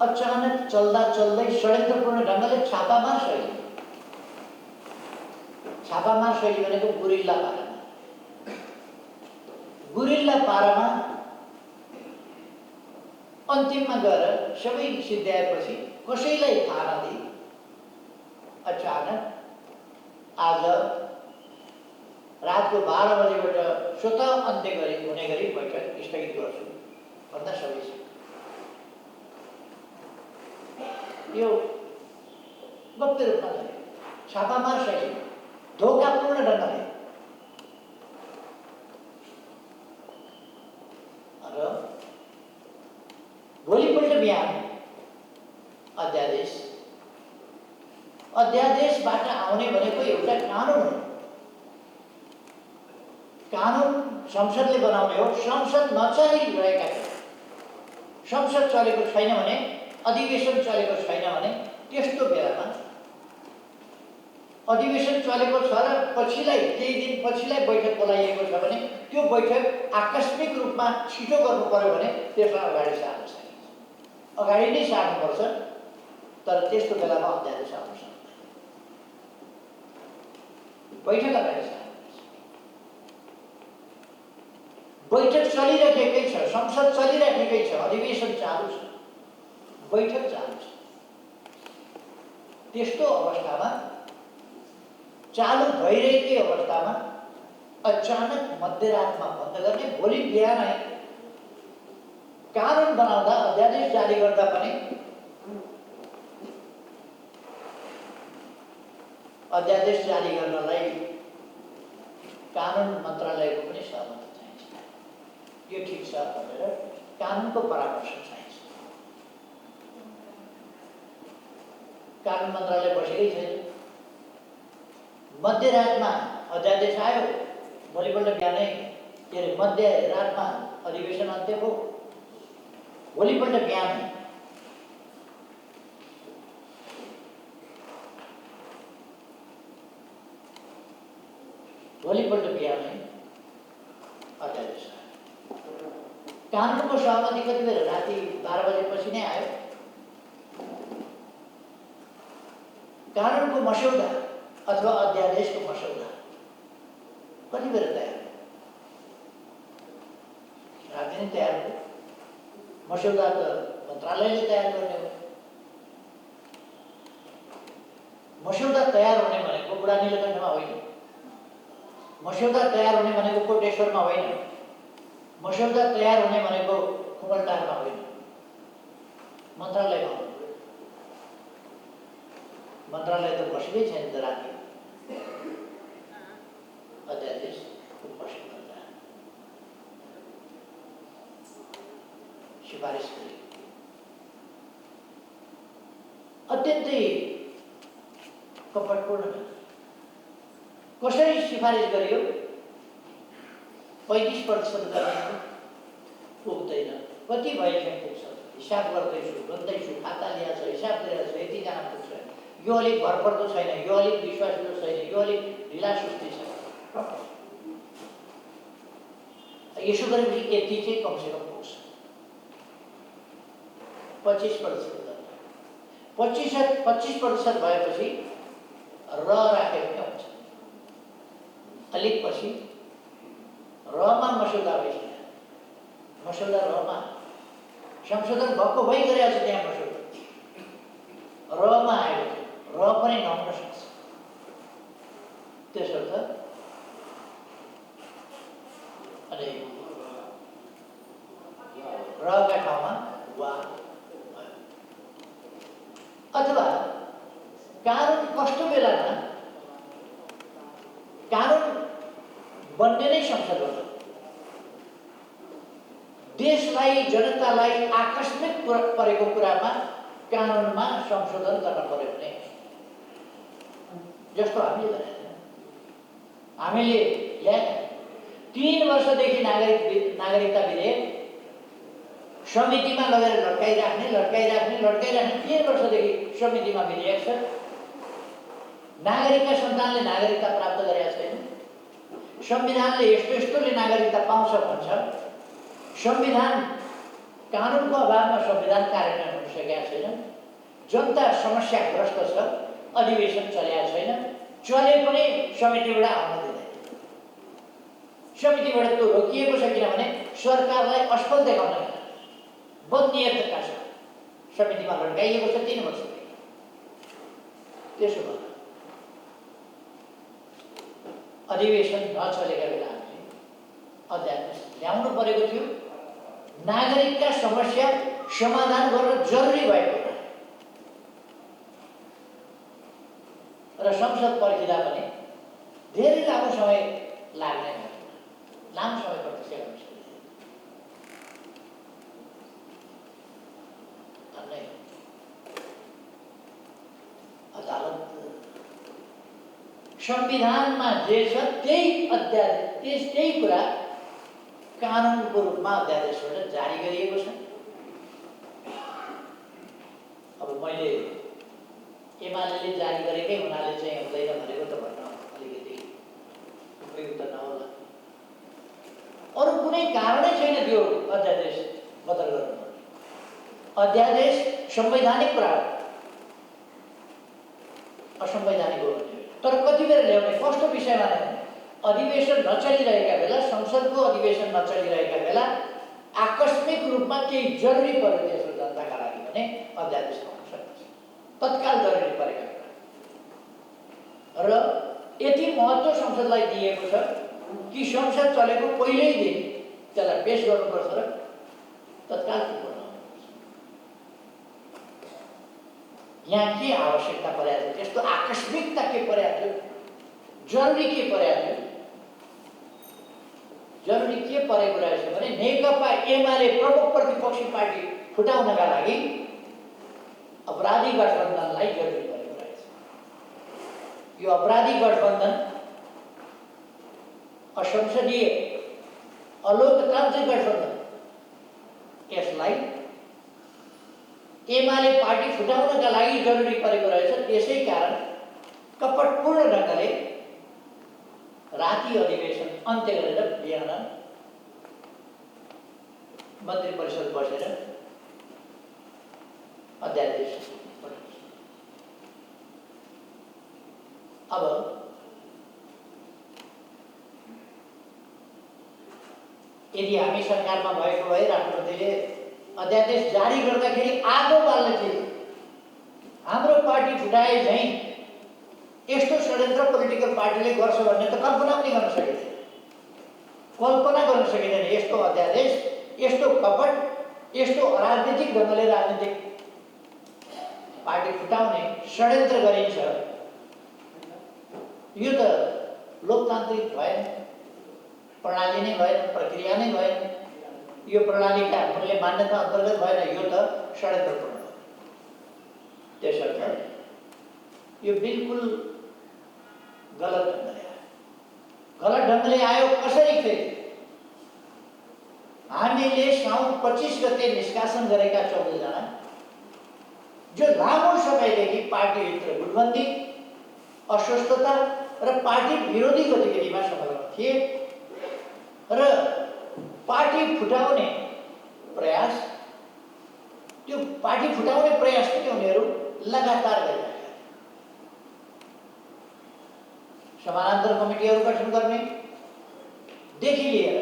अचानक चल्दा चल्दै षड्यन्त्रपूर्ण ढङ्गले छापामार शैली भनेको गुरिल्ला पारामा अन्तिममा गएर सबै सिद्ध्याएपछि कसैलाई थाहा नदिई अचानक आज रातको 12 बजेबाट स्वतः अन्त्य हुने गरी बैठक स्थगित गर्छु भन्दा सबै छ। यो गुप्त रूपमा छापामार शैली, धोकापूर्ण ढङ्गले र भोलिपल्ट बिहान अध्यादेशबाट आउने भनेको एउटा कानुन हो। कानुन संसदले बनाउने हो। संसद नचलिरहेका छन्, संसद चलेको छैन भने, अधिवेशन चलेको छैन भने त्यस्तो बेलामा अधिवेशन चलेको छ र केही दिन पछिलाई बैठक बोलाइएको छ भने त्यो बैठक आकस्मिक रूपमा छिटो गर्नु पर्यो भने त्यसलाई अगाडि सार्न सकिन्छ। अगाडि नै सार्नुपर्छ, तर त्यस्तो बेलामा अध्यादेश आउन सक्दैन। बैठक अगाडि सार्नुपर्छ। बैठक चलिरहेकै छ, संसद चलिरहेकै छ, अधिवेशन चालु छ, बैठक चालु छ। त्यस्तो अवस्थामा, चालु भइरहेकै अवस्थामा अचानक मध्यरातमा बन्द गर्ने, भोलि बिहानै कानुन बनाउँदा, अध्यादेश जारी गर्दा पनि अध्यादेश जारी गर्नलाई कानुन मन्त्रालयको पनि सहमति चाहिन्छ। यो ठिक छ भनेर कानुनको परामर्श चाहिन्छ। कानुन मन्त्रालय बसेकै छैन। मध्यरातमा अध्यादेश आयो, भोलिपल्ट बिहानै मध्यरातमा अधिवेशन अन्त्य भयो। भोलिपल्ट बिहानै अध्यादेश आयो। कानुनको सहमति कति बेला? राति 12 बजेपछि नै आयो। कानुनको मस्यौदा अथवा अध्यादेशको मस्यौदा कति बेला तयार? राति नै तयार भयो। मस्यौदा त मन्त्रालयले तयार गर्ने हो। मस्यौदा तयार हुने भनेको बुढा नीलकण्ठमा होइन। मस्यौदा तयार हुने भनेको कोटेश्वरमा होइन। मस्यौदा तयार हुने भनेको कुमलटारमा होइन, मन्त्रालयमा हो। मन्त्रालय त बसेकै छैन त राति। अध्यादेश बस्नुपर्दा सिफारिस गरे। अत्यन्तै कपटपूर्ण कसरी सिफारिस गरियो? 35% गर्ने पुग्दैन। कति भएदेखि पुग्छ? हिसाब गर्दैछु, गन्दैछु, खाता ल्याएको छ, हिसाब गरेको छ, यतिजना पुग्छ। यो अलिक भरपर्दो छैन, यो अलिक विश्वासिलो छैन, यो अलिक ढिला सुस्ती छ। यसो गरेपछि यति चाहिँ कमसेकम पुग्छ। 25% गर्ने। 25% भएपछि राखेको पनि हुन्छ। अलिक पछि रमा मस्यौदा भइसक्यो। मस्यौदा रमा संशोधन भएको भइ गरेको छ। त्यहाँ मस्यौदा रमा आयो, र पनि नहुन सक्छ। त्यसर्थ अनि रका कानुन कस्तो बेलामा कानुन बन्ने नै संसद हो। देशलाई जनतालाई आकस्मिक परेको कुरामा कानुनमा संशोधन गर्न पर्यो भने जस्तो हामीले ल्याएका 3 वर्षदेखि नागरिकता विधेयक समितिमा लगेर लड्काइराख्ने 3 वर्षदेखि समितिमा विधेयक छ। नागरिकका सन्तानले नागरिकता प्राप्त गरेका छैन। संविधानले यस्तोले नागरिकता पाउँछ भन्छ। संविधान कानुनको अभावमा संविधान कार्यान्वयन हुन सकेका छैन। जनता समस्याग्रस्त छ। अधिवेशन चलेका छैन। चले पनि समितिबाट आउन दिँदैन। समितिबाट त्यो रोकिएको छ किनभने सरकारलाई असफल देखाउन बन्नियतका छ। समितिमा लड्काइएको छ 3 वर्षदेखि। त्यसो भए अधिवेशन नचलेका बेला हामीले अध्यादेश ल्याउनु परेको थियो। नागरिकका समस्या समाधान गर्न जरुरी भएको र संसद पर्खिँदा पनि धेरै लामो समय लाग्ने लामो समय प्रतीक्षा गर्न सकिँदैन। अदालत संविधानमा जे छ त्यही अध्यादेश त्यही कुरा कानुनको रूपमा अध्यादेशबाट जारी गरिएको छ। अब मैले एमाले जारी गरेकै हुनाले चाहिँ हुँदैन भनेको त भन्न अलिकति उपयुक्त नहोला। अरू कुनै कारणै छैन त्यो अध्यादेश बदल गर्नु। अध्यादेश संवैधानिक कुरा हो, असंवैधानिक हो। तर कति बेर ल्याउने, कस्तो विषयमा ल्याउने? अधिवेशन नचलिरहेका बेला, संसदको अधिवेशन नचलिरहेका बेला आकस्मिक रूपमा केही जरुरी पर्यो देशको जनताका लागि भने अध्यादेश आउन सक्छ। तत्काल जरुरी परेका कुरा र यति महत्त्व संसदलाई दिएको छ कि संसद चलेको पहिल्यै दिन त्यसलाई पेश गर्नुपर्छ र तत्काल पूर्ण गर्नुपर्छ। यहाँ के आवश्यकता परेको थियो? त्यस्तो आकस्मिकता के परेको थियो? जरुरी के परेको थियो? जरुरी के परेको रहेछ भने नेकपा एमाले प्रमुख प्रतिपक्षी पार्टी फुटाउनका लागि अपराधी गठबन्धनलाई जरुरी परेको रहेछ। यो अपराधी गठबन्धन असंसदीय अलोकतान्त्रिक गठबन्धन, यसलाई एमाले पार्टी फुटाउनका लागि जरुरी परेको रहेछ। त्यसै कारण कपटपूर्ण ढङ्गले राति अधिवेशन अन्त्य गरेर बिहान मन्त्री परिषद बसेर अध्यादेश बनाउँछ। अब यदि हामी सरकारमा भएको भए राष्ट्रपतिले अध्यादेश जारी गर्दाखेरि आगो बाल्ने थिए। हाम्रो पार्टी फुटाए झैँ यस्तो षड्यन्त्र पोलिटिकल पार्टीले गर्छ भन्ने त कल्पना पनि गर्न सकिँदैन। कल्पना गर्न सकिँदैन। यस्तो अध्यादेश, यस्तो कपट, यस्तो अराजनीतिक ढङ्गले राजनीतिक पार्टी फुटाउने षड्यन्त्र गरिन्छ। यो त लोकतान्त्रिक भएन, प्रणाली नै भएन, प्रक्रिया नै भएन। यो प्रणालीका मूल्य मान्यता अन्तर्गत भएन। यो त षड्यन्त्रपूर्ण हो। त्यसर्थ यो बिल्कुल गलत ढङ्गले आयो। गलत ढङ्गले आयो कसरी फेरि? हामीले साउन 25 गते निष्कासन गरेका 14 जना जो लामो समयदेखि पार्टीभित्र गुटबन्दी, अस्वस्थता र पार्टी विरोधी गतिविधिमा संलग्न थिए र पार्टी फुटाउने प्रयास, त्यो पार्टी फुटाउने प्रयास पनि उनीहरू लगातार गरिरहेका थिए। समानान्तर कमिटीहरू गठन गर्ने देखि लिएर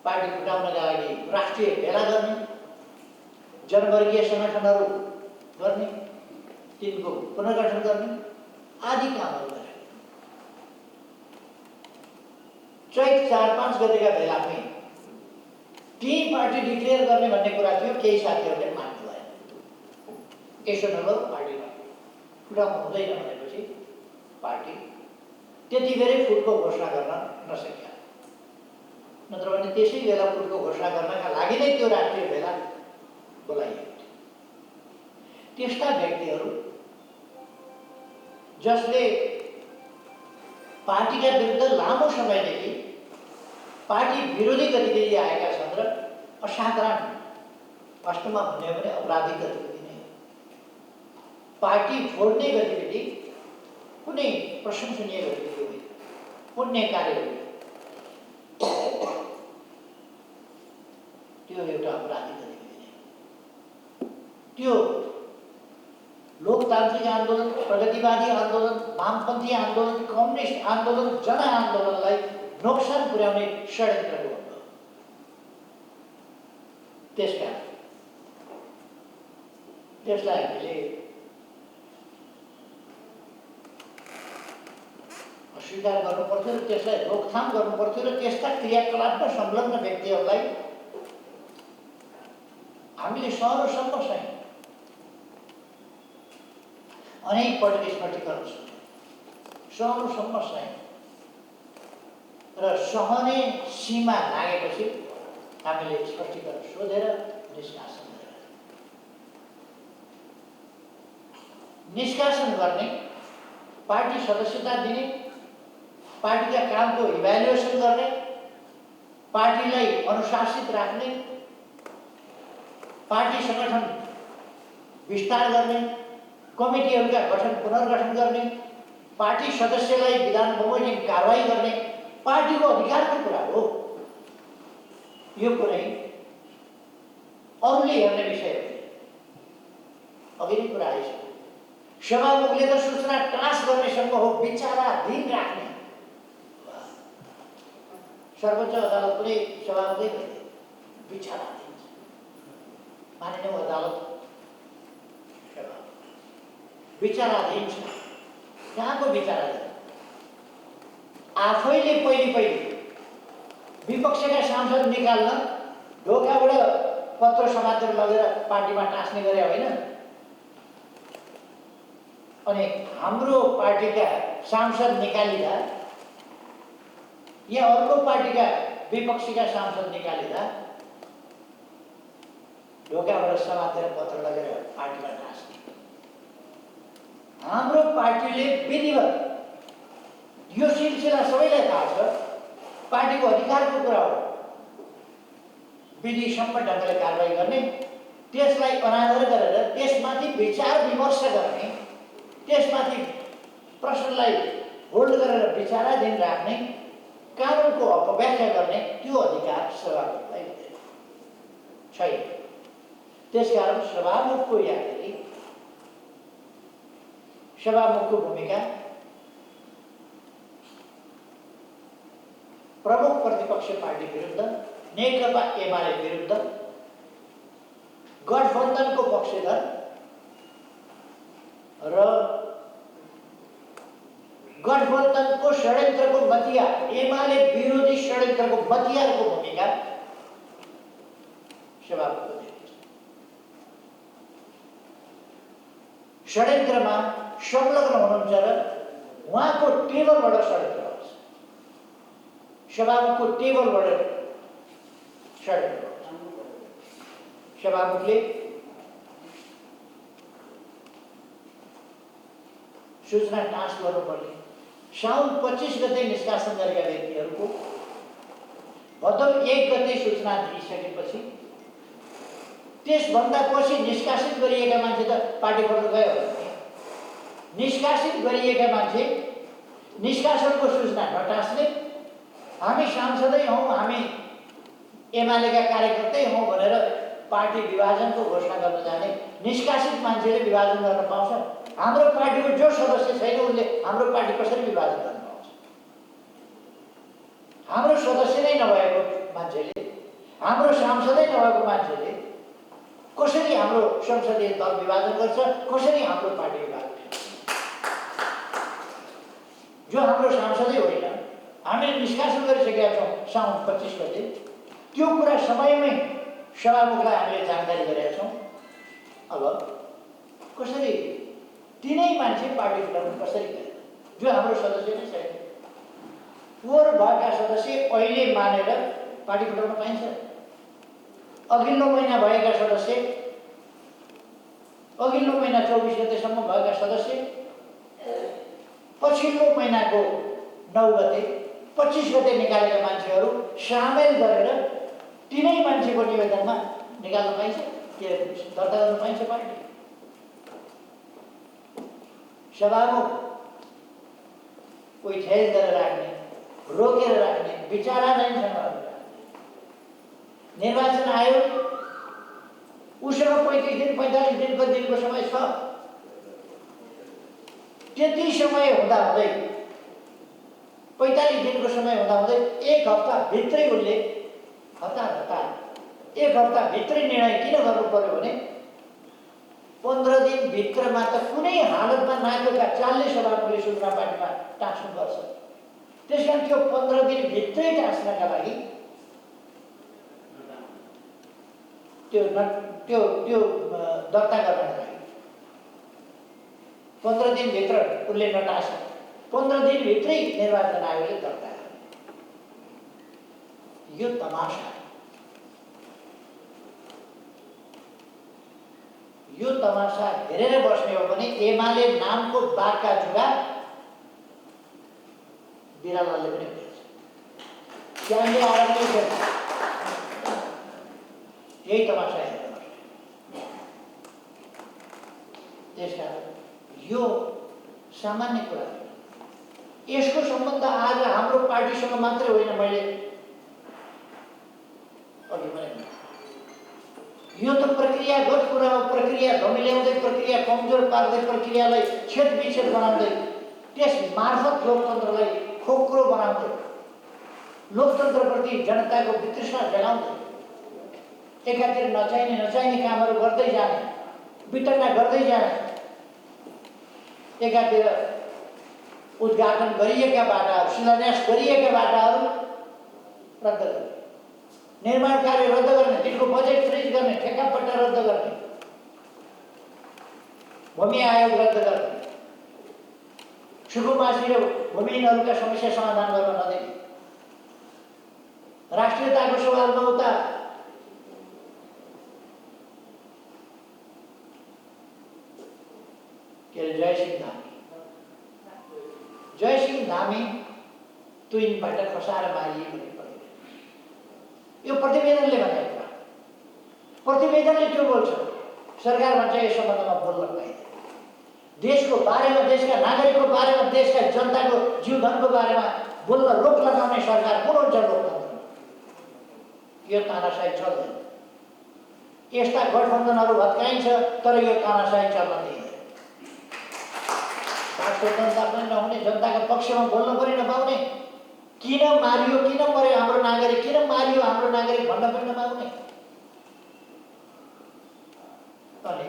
पार्टी फुटाउनका लागि राष्ट्रिय भेला गर्ने, जनवर्गीय सङ्गठनहरू गर्ने, तिनको पुनर्गठन गर्ने आदि कामहरू गरे। चैत 4-5 गतेका बेलामै टी पार्टी डिक्लेयर गर्ने भन्ने कुरा थियो। केही साथीहरूले मान्नु भएन। यसो नगरौँ, पार्टी फुटाउनु हुँदैन भनेपछि पार्टी त्यति बेरै फुटको घोषणा गर्न नसक्यो। नत्र भने त्यसै बेला फुटको घोषणा गर्नका लागि नै त्यो राष्ट्रिय भेला बोलाइएको थियो। त्यस्ता व्यक्तिहरू जसले पार्टीका विरुद्ध लामो समयदेखि पार्टी विरोधी गतिविधि आएका छन् र असाधारण, वास्तवमा भन्यो भने अपराधिक गतिविधि नै हो। पार्टी फोड्ने गतिविधि कुनै प्रशंसनीय गतिविधि होइन, पुण्य कार्य होइन, त्यो एउटा अपराधिक गतिविधि नै। त्यो लोकतान्त्रिक आन्दोलन, प्रगतिवादी आन्दोलन, वामपन्थी आन्दोलन, कम्युनिस्ट आन्दोलन, जनआन्दोलनलाई नोक्सान पुर्याउने षड्यन्त्रको हो। त्यसलाई हामीले अस्वीकार गर्नुपर्थ्यो र त्यसलाई रोकथाम गर्नुपर्थ्यो र त्यस्ता क्रियाकलापमा संलग्न व्यक्तिहरूलाई हामीले सहरसम्म चाहिँ अनेक पटक स्पष्टीकरण सहरसम्म चाहिँ र सहने सीमा लागेपछि हामीले स्पष्टीकरण सोधेर निष्कासन गरेर निष्कासन गर्ने, पार्टी सदस्यता दिने, पार्टीका कामको इभ्यालुएसन गर्ने, पार्टीलाई अनुशासित राख्ने, पार्टी सङ्गठन विस्तार गर्ने, कमिटीहरूका गठन पुनर्गठन गर्ने, पार्टी सदस्यलाई विधान बमोजिम कारवाही गर्ने पार्टीको अधिकारको कुरा हो। यो कुनै अरूले हेर्ने विषय हो। अघि नै कुरा आइसक्यो, सभामुखले त सूचना टाँस गर्नेसम्म हो, विचाराधीन राख्ने। सर्वोच्च अदालत पनि सभामुखले विचाराधीन मानिने अदालत विचाराधीन छ। कहाँको विचाराधीन? आफैले पहिले विपक्षका सांसद निकाल्न ढोकाबाट पत्र समातेर लगेर पार्टीमा टाँस्ने गरे होइन। अनि हाम्रो पार्टीका सांसद निकालिँदा या अर्को पार्टीका विपक्षीका सांसद निकालिँदा ढोकाबाट समातेर पत्र लगेर पार्टीमा टाँस्ने। हाम्रो पार्टीले विधिवत, यो सिलसिला सबैलाई थाहा छ, पार्टीको अधिकारको कुरा हो, विधिसम्म ढङ्गले कारवाही गर्ने, त्यसलाई अनादर गरेर त्यसमाथि विचार विमर्श गर्ने, त्यसमाथि प्रश्नलाई होल्ड गरेर विचाराधीन राख्ने, कानुनको अपव्याख्या गर्ने त्यो अधिकार सभामुखलाई छैन। त्यसकारण सभामुखको यादरी सभामुखको भूमिका प्रमुख प्रतिपक्ष पार्टी विरुद्ध, नेकपा एमाले विरुद्ध गठबन्धनको पक्षधर र गठबन्धनको षड्यन्त्रको मतियार, एमाले विरोधी षड्यन्त्रको मतियारको भूमिका सभामुखको देखिन्छ। षड्यन्त्रमा संलग्न हुनुहुन्छ र उहाँको टेबलबाट षड्यन्त्र हुन्छ, सभामुखको टेबलबाट षड्यन्त्र हुन्छ। सभामुखले सूचना टाँस गर्नुपर्ने, साउन 25 गते निष्कासन गरेका व्यक्तिहरूको भदौ 1 गते सूचना दिइसकेपछि त्यसभन्दा पछि निष्कासित गरिएका मान्छे त पार्टी खोल्न गयो भने निष्कासित गरिएका मान्छे निष्कासनको सूचना नटाँस्ने, हामी सांसदै हौँ, हामी एमालेका कार्यकर्तै हौँ भनेर पार्टी विभाजनको घोषणा गर्न जाने निष्कासित मान्छेले विभाजन गर्न पाउँछ? हाम्रो पार्टीको जो सदस्य छैन उसले हाम्रो पार्टी कसरी विभाजन गर्न पाउँछ? हाम्रो सदस्य नै नभएको मान्छेले, हाम्रो सांसदै नभएको मान्छेले कसरी हाम्रो संसदीय दल विभाजन गर्छ? कसरी हाम्रो पार्टी विभाजन गर्छ? जो हाम्रो सांसदै होइन, हामीले निष्कासन गरिसकेका छौँ साउन 25 गते, त्यो कुरा समयमै सभामुखलाई हामीले जानकारी गरेका छौँ। अब कसरी तिनै मान्छे पार्टी फुटाउनु कसरी गरे, जो हाम्रो सदस्य नै छैन। पोहोर भएका सदस्य अहिले मानेर पार्टी फुटाउन पाइन्छ? अघिल्लो महिना भएका सदस्य, अघिल्लो महिना 24 गतेसम्म भएका सदस्य, पछिल्लो महिनाको 9 गते 25 गते निकालेका मान्छेहरू सामेल गरेर तिनै मान्छेको निवेदनमा निकाल्न पाइन्छ, के दर्ता गर्न पाइन्छ पार्टी? सभामुख कोही ठेल गरेर राख्ने, रोकेर राख्ने विचारा नै छैन। निर्वाचन आयोग उसँग 35 दिन 45 दिनको समय छ। त्यति समय हुँदाहुँदै 45 दिनको समय हुँदाहुँदै 1 हप्ता भित्रै उनले एक हप्ता भित्रै निर्णय किन गर्नु पर्यो भने 15 दिन भित्रमा त कुनै हालतमा नागेका चालले सभामुखले सूचना पार्टीमा टाँस्नुपर्छ। त्यसकारण त्यो 15 दिन भित्रै टाँस्नका लागि त्यो दर्ता गर्नका लागि 15 दिन भित्र उनले नटाँस 15 दिन भित्रै निर्वाचन आयोगले दर्ता गर्यो। यो तमासा, यो तमासा हेरेर बस्ने हो भने एमाले नामको बाका जुगा बिरालोले पनि भेट्छ। त्यहाँले आरामले भेट्छ। यही तमासा हेरेर बस्ने। त्यसकारण यो सामान्य कुरा हो। यसको सम्बन्ध आज हाम्रो पार्टीसँग मात्रै होइन। मैले अघि भने यो त प्रक्रियागत कुरा हो। प्रक्रिया धमिल्याउँदै, प्रक्रिया कमजोर पार्दै, प्रक्रियालाई छेदविच्छेद बनाउँदै, त्यस मार्फत लोकतन्त्रलाई खोक्रो बनाउँदै, लोकतन्त्रप्रति जनताको वितृष्णा जगाउँदै, एकातिर नचाहिने कामहरू गर्दै जाने, वितरणा गर्दै जाने, एकातिर उद्घाटन गरिएका बाटाहरू, शिलान्यास गरिएका बाटाहरू रद्द गर्ने, निर्माण कार्य रद्द गर्ने, तिनको बजेट फ्रिज गर्ने, ठेक्कापट्टा रद्द गर्ने, भूमि आयोग रद्द गर्ने, सुकुम्बासी र भूमिहीनहरूका समस्या समाधान गर्न नदिने, राष्ट्रियताको सवालमा उता जयसिंह धामी तुइनबाट खसाएर मारिए भन्ने प्रतिवेदन, यो प्रतिवेदनले भनेको कुरा। प्रतिवेदनले त्यो बोल्छ, सरकार भन्छ यस सम्बन्धमा बोल्न पाइँदैन। देशको बारेमा, देशका नागरिकको बारेमा, देशका जनताको जीवधनको बारेमा बोल्न रोक लगाउने सरकार कुन हुन्छ लोकतन्त्र? यो तानाशाही चल्दैन। यस्ता गठबन्धनहरू भत्काइन्छ, तर यो तानाशाही चल्न दिँदैन। स्वतन्त्रता पनि नहुने, जनताको पक्षमा बोल्न पनि नपाउने, किन मारियो, किन मर्यो हाम्रो नागरिक, किन मारियो हाम्रो नागरिक भन्न पनि नपाउने। अनि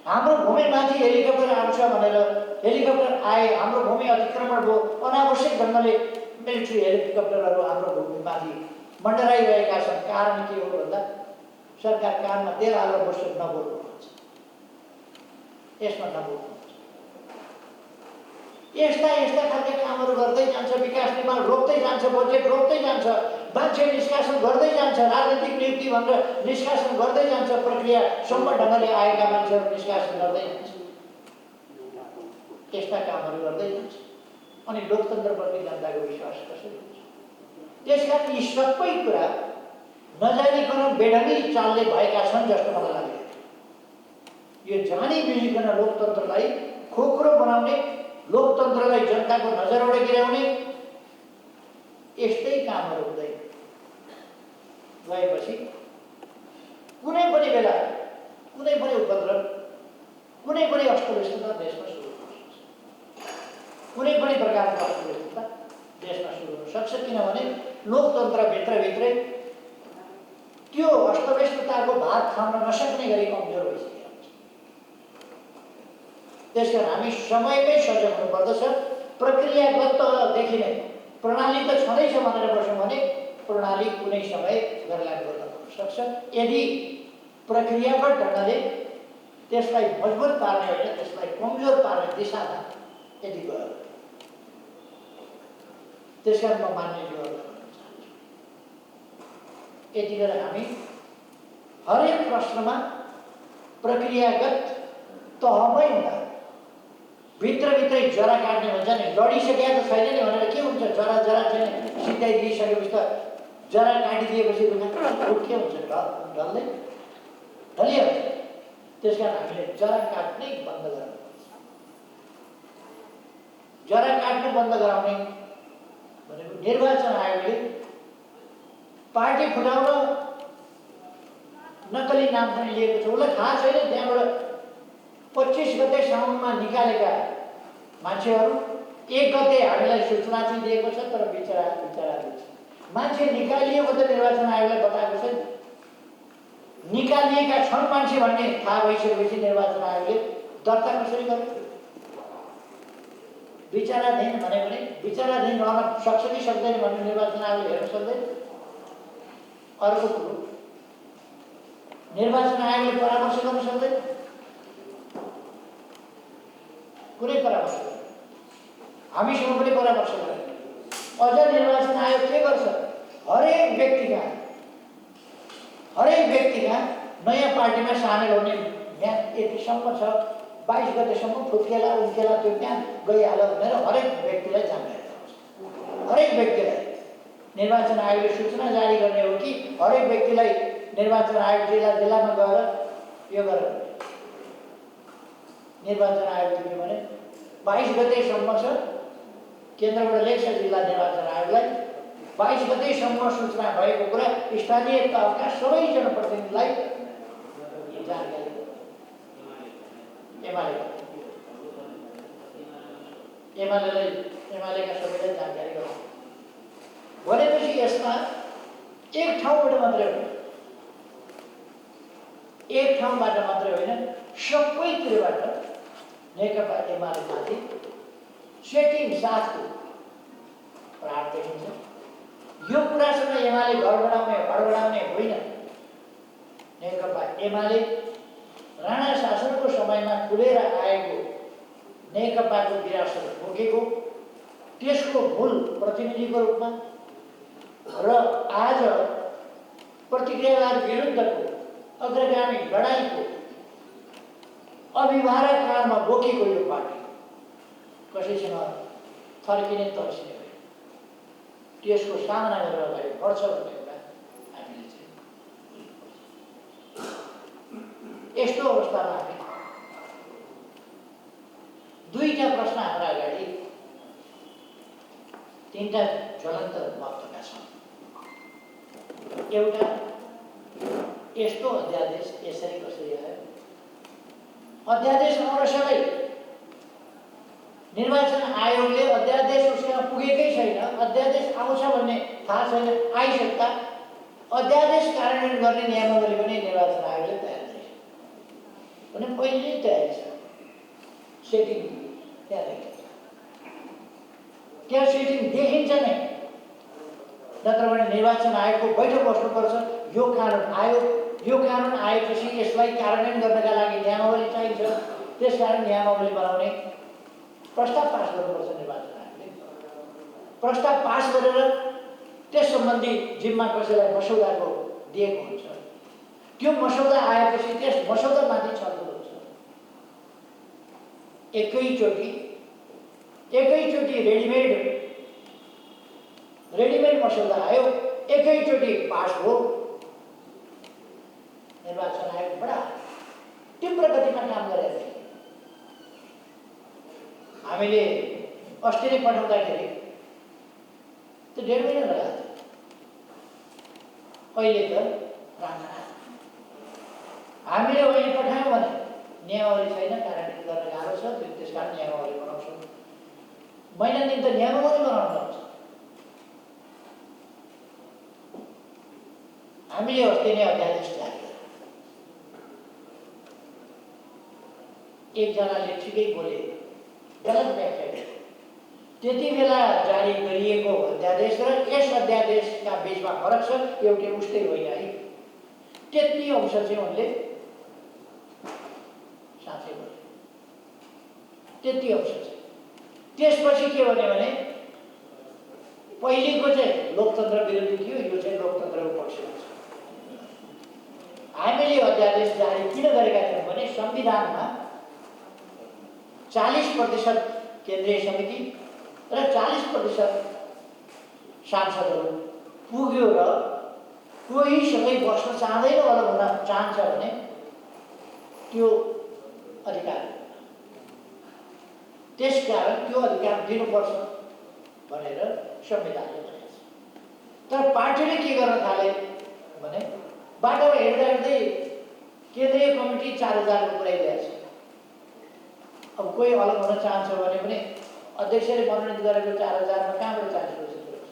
हाम्रो भूमिमाथि हेलिकप्टर आउँछ भनेर हेलिकप्टर आए, हाम्रो भूमि अतिक्रमण भयो, अनावश्यक ढङ्गले मिलिट्री हेलिकप्टरहरू हाम्रो भूमिमाथि मन्डराइरहेका छन्। कारण के हो भन्दा सरकार कानमा तेल हालेर बस्यो नबोल्नु भन्छ, यसमा नबोल्नु। यस्ता खालका कामहरू गर्दै जान्छ, विकास निर्माण रोक्दै जान्छ, बजेट रोक्दै जान्छ, मान्छे निष्कासन गर्दै जान्छ, राजनीतिक नियुक्ति भनेर निष्कासन गर्दै जान्छ, प्रक्रिया सम्म ढङ्गले आएका मान्छेहरू निष्कासन गर्दै जान्छ, यस्ता कामहरू गर्दै जान्छ। अनि लोकतन्त्रप्रति जनताको विश्वास कसरी हुन्छ? त्यसकारण यी सबै कुरा नजानिकन बेढङ्गी चालले भएका छन् जस्तो मलाई लाग्यो। यो जानी बुझिकन लोकतन्त्रलाई खोक्रो बनाउने, लोकतन्त्रलाई जनताको नजरबाट गिराउने यस्तै कामहरू हुँदै गएपछि कुनै पनि बेला कुनै पनि उपद्रव, कुनै पनि अस्तव्यस्तता देशमा सुरु हुन सक्छ। कुनै पनि प्रकारको अस्तव्यस्तता देशमा सुरु हुन सक्छ, किनभने लोकतन्त्रभित्रै त्यो अस्तव्यस्तताको भार थाम्न नसक्ने गरी कमजोर भइसक्यो। त्यसकारण हामी समयमै सजग हुनुपर्दछ। प्रक्रियागत देखि नै प्रणाली त छँदैछ भनेर बस्यौँ भने प्रणाली कुनै समय गरलाग्दो हुन सक्छ। यदि प्रक्रियागत ढङ्गले त्यसलाई मजबुत पार्ने होइन, त्यसलाई कमजोर पार्ने दिशामा यदि गयो। त्यसकारण म मान्यज्यूहरूलाई भन्न चाहन्छु, यतिखेर हामी हरेक प्रश्नमा प्रक्रियागत तहमै हुँदा भित्रभित्रै जरा काट्ने भन्छ नि, लडिसकेका त छैन नि भनेर के हुन्छ, जरा चाहिँ सिकाइदिइसकेपछि त जरा काटिदिएपछि के हुन्छ, ढल्दै ढलिहाल्छ। त्यस कारण हामीले जरा काट्नै बन्द गराउनु पर्छ। जरा काट्नु बन्द गराउने भनेको निर्वाचन आयोगले पार्टी फुटाउन नक्कली नाम पनि लिएको छ। उसलाई थाहा छैन त्यहाँबाट 25 गते साउनमा निकालेका मान्छेहरू 1 गते हामीलाई सूचना चाहिँ दिएको छ, तर बिचरा मान्छे निकालिएको त निर्वाचन आयोगले बताएको छैन। निकालिएका छन् मान्छे भन्ने थाहा भइसकेपछि निर्वाचन आयोगले दर्ता कसरी गर्यो? विचाराधीन भने पनि विचाराधीन रहन सक्छ कि सक्दैन भन्ने निर्वाचन आयोगले हेर्न सक्दैन। अर्को कुरो, निर्वाचन आयोगले परामर्श गर्न सक्दैन, कुनै परामर्श गर्दैन। हामीसँग पनि परामर्श गर्दैन। अझ निर्वाचन आयोग के गर्छ? हरेक व्यक्तिका नयाँ पार्टीमा सामेल हुने म्याद यतिसम्म छ, 22 गतेसम्म फुत्केला उम्केला त्यो म्याद गइहाल्यो भनेर हरेक व्यक्तिलाई जानकारी गराउँछ। हरेक व्यक्तिलाई निर्वाचन आयोगले सूचना जारी गर्ने हो कि हरेक व्यक्तिलाई निर्वाचन आयोग जिल्लामा गएर यो गरेर निर्वाचन आयोगले के भने 22 गतेसम्म छ, केन्द्रबाट लेख्छ जिल्ला निर्वाचन आयोगलाई 22 गतेसम्म सूचना भएको कुरा स्थानीय तहका सबै जनप्रतिनिधिलाई जानकारी एमालेका सबैलाई जानकारी गराउनु भनेपछि यसमा एक ठाउँबाट मात्रै होइन, एक ठाउँबाट मात्रै होइन, सबैतिरबाट नेकपा एमालेमाथि सेटिङ साथको प्रहार देखिन्छ। यो कुरासँग एमाले हडबडाउने होइन। नेकपा एमाले राणा शासनको समयमा खुलेर आएको नेकपाको विरासत बोकेको, त्यसको मूल प्रतिनिधिको रूपमा र आज प्रतिक्रियावाद विरुद्धको अग्रगामी लडाईँको अभिभारक कालमा बोकेको यो पार्टी कसैसँग फर्किने तर्सिने होइन। त्यसको सामना गरेर अगाडि बढ्छ भन्ने कुरा हामीले चाहिँ यस्तो अवस्थामा हामी दुईटा प्रश्न हाम्रा अगाडि, तीनटा ज्वलन्त महत्त्वका छन्। एउटा, यस्तो अध्यादेश यसरी कसरी आयो? अध्यादेश आउनसँगै निर्वाचन आयोगले अध्यादेश उसमा पुगेकै छैन, अध्यादेश आउँछ भन्ने थाहा छैन, आइसक्दा अध्यादेश कार्यान्वयन गर्ने नियमावली पनि निर्वाचन आयोगले तयार गरेछ भने पहिले तयारी छ। सेटिङ त्यहाँ देखिन्छ, त्यहाँ सेटिङ देखिन्छ नै, नत्र भने निर्वाचन आयोगको बैठक बस्नुपर्छ। यो कानुन आएपछि यसलाई कार्यान्वयन गर्नका लागि नियमावली चाहिन्छ। त्यसकारण नियमावली बनाउने प्रस्ताव पास गर्नुपर्छ निर्वाचन आयोगले। प्रस्ताव पास गरेर त्यस सम्बन्धी जिम्मा कसैलाई मसौदाको दिएको हुन्छ। त्यो मसौदा आएपछि त्यस मसौदामाथि छलफल हुन्छ। एकैचोटि रेडिमेड मसौदा आयो, एकैचोटि पास हो। निर्वाचन आयोग बडा तीव्र गतिमा काम गरेको थियो। हामीले अस्ति नै पठाउँदाखेरि त 1.5 महिना लगाएको थियो। अहिले त राम्रा हामीले अहिले पठायौँ भने नियमावली छैन, कार्यान्वयन गर्न गाह्रो छ। त्यसकारण नियमावली बनाउँछौँ। महिना दिन त नियमावली बनाउनु पर्छ। हामीले अस्ति नै अध्यादेश जारी गर्यौँ। एकजनाले ठिकै बोले, गलत व्याख्या गरे। त्यति बेला जारी गरिएको अध्यादेश र यस अध्यादेशका बीचमा फरक छ, एउटै उस्तै होइन है। त्यति अंश चाहिँ उनले त्यति अंश छ। त्यसपछि के भने पहिलेको चाहिँ लोकतन्त्र विरोधी थियो, यो चाहिँ लोकतन्त्रको पक्षमा छ। हामीले अध्यादेश जारी किन गरेका थियौँ भने संविधानमा 40% केन्द्रीय समिति र 40% सांसदहरू पुग्यो र कोहीसँगै बस्न चाहँदैन होला हुन चाहन्छ भने त्यो अधिकार, त्यसकारण त्यो अधिकार दिनुपर्छ भनेर संविधानले भनेको छ। तर पार्टीले के गर्न थाले भने बाटोमा हिँड्दा हिँड्दै केन्द्रीय कमिटी 4000 को पुऱ्याइदिएको छ। अब कोही अलग हुन चाहन्छ भने पनि अध्यक्षले मनोनित गरेको 4000 मा कहाँबाट 40% पुर्याउँछ?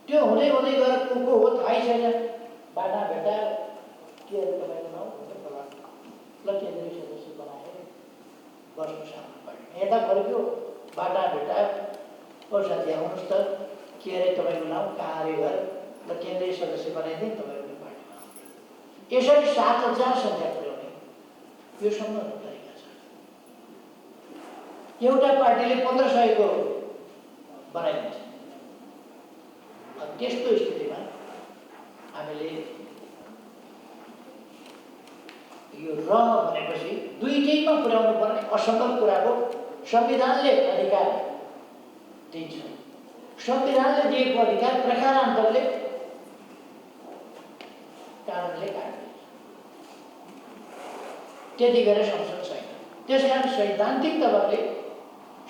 त्यो हुँदै हुँदै गएर को हो थाहै छैन। बाटा भेटा के तपाईँको नाउँ ल केन्द्रीय सदस्य बनाए बस्नु सामने पर्ने यता फर्क्यो बाटा भेटा ओ साथी आउनुहोस् त के अरे तपाईँको नाउँ कहाँ अरे घर ल केन्द्रीय सदस्य बनाइदिए तपाईँको पार्टीमा। यसरी 7000 सङ्ख्या पुर्याउने यो सम्म तरिका छ। एउटा पार्टीले 1500 को बनाइदिन्छ। अब त्यस्तो स्थितिमा हामीले यो र भनेपछि दुईटैमा पुर्याउनु पर्ने असम्भव कुराको संविधानले अधिकार दिन्छ। संविधानले दिएको अधिकार प्रकारान्तरले कानुनले काट्छ। त्यति गरेर संसद छैन। त्यसकारण सैद्धान्तिक तवरले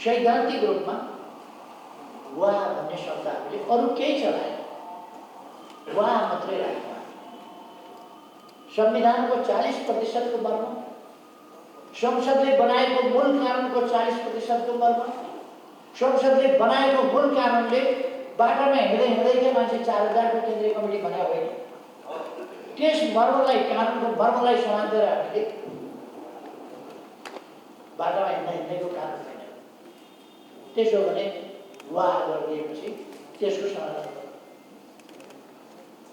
सैद्धान्तिक रूपमा वा भन्ने शब्द हामीले अरू केही चलाएन, वा मात्रै राख्नु। संविधानको 40% को मर्म, संसदले बनाएको मूल कानुनको 40% को मर्म, संसदले बनाएको मूल कानुनले बाटोमा हिँड्दै हिँड्दैकै मान्छे 4000 को केन्द्रीय कमिटी बनाए होइन। त्यस मर्मलाई, कानुनको मर्मलाई समातेर हामीले बाटोमा हिँड्दैको कानुन छैन। त्यसो भने वा गरिदिएपछि त्यसको समाधान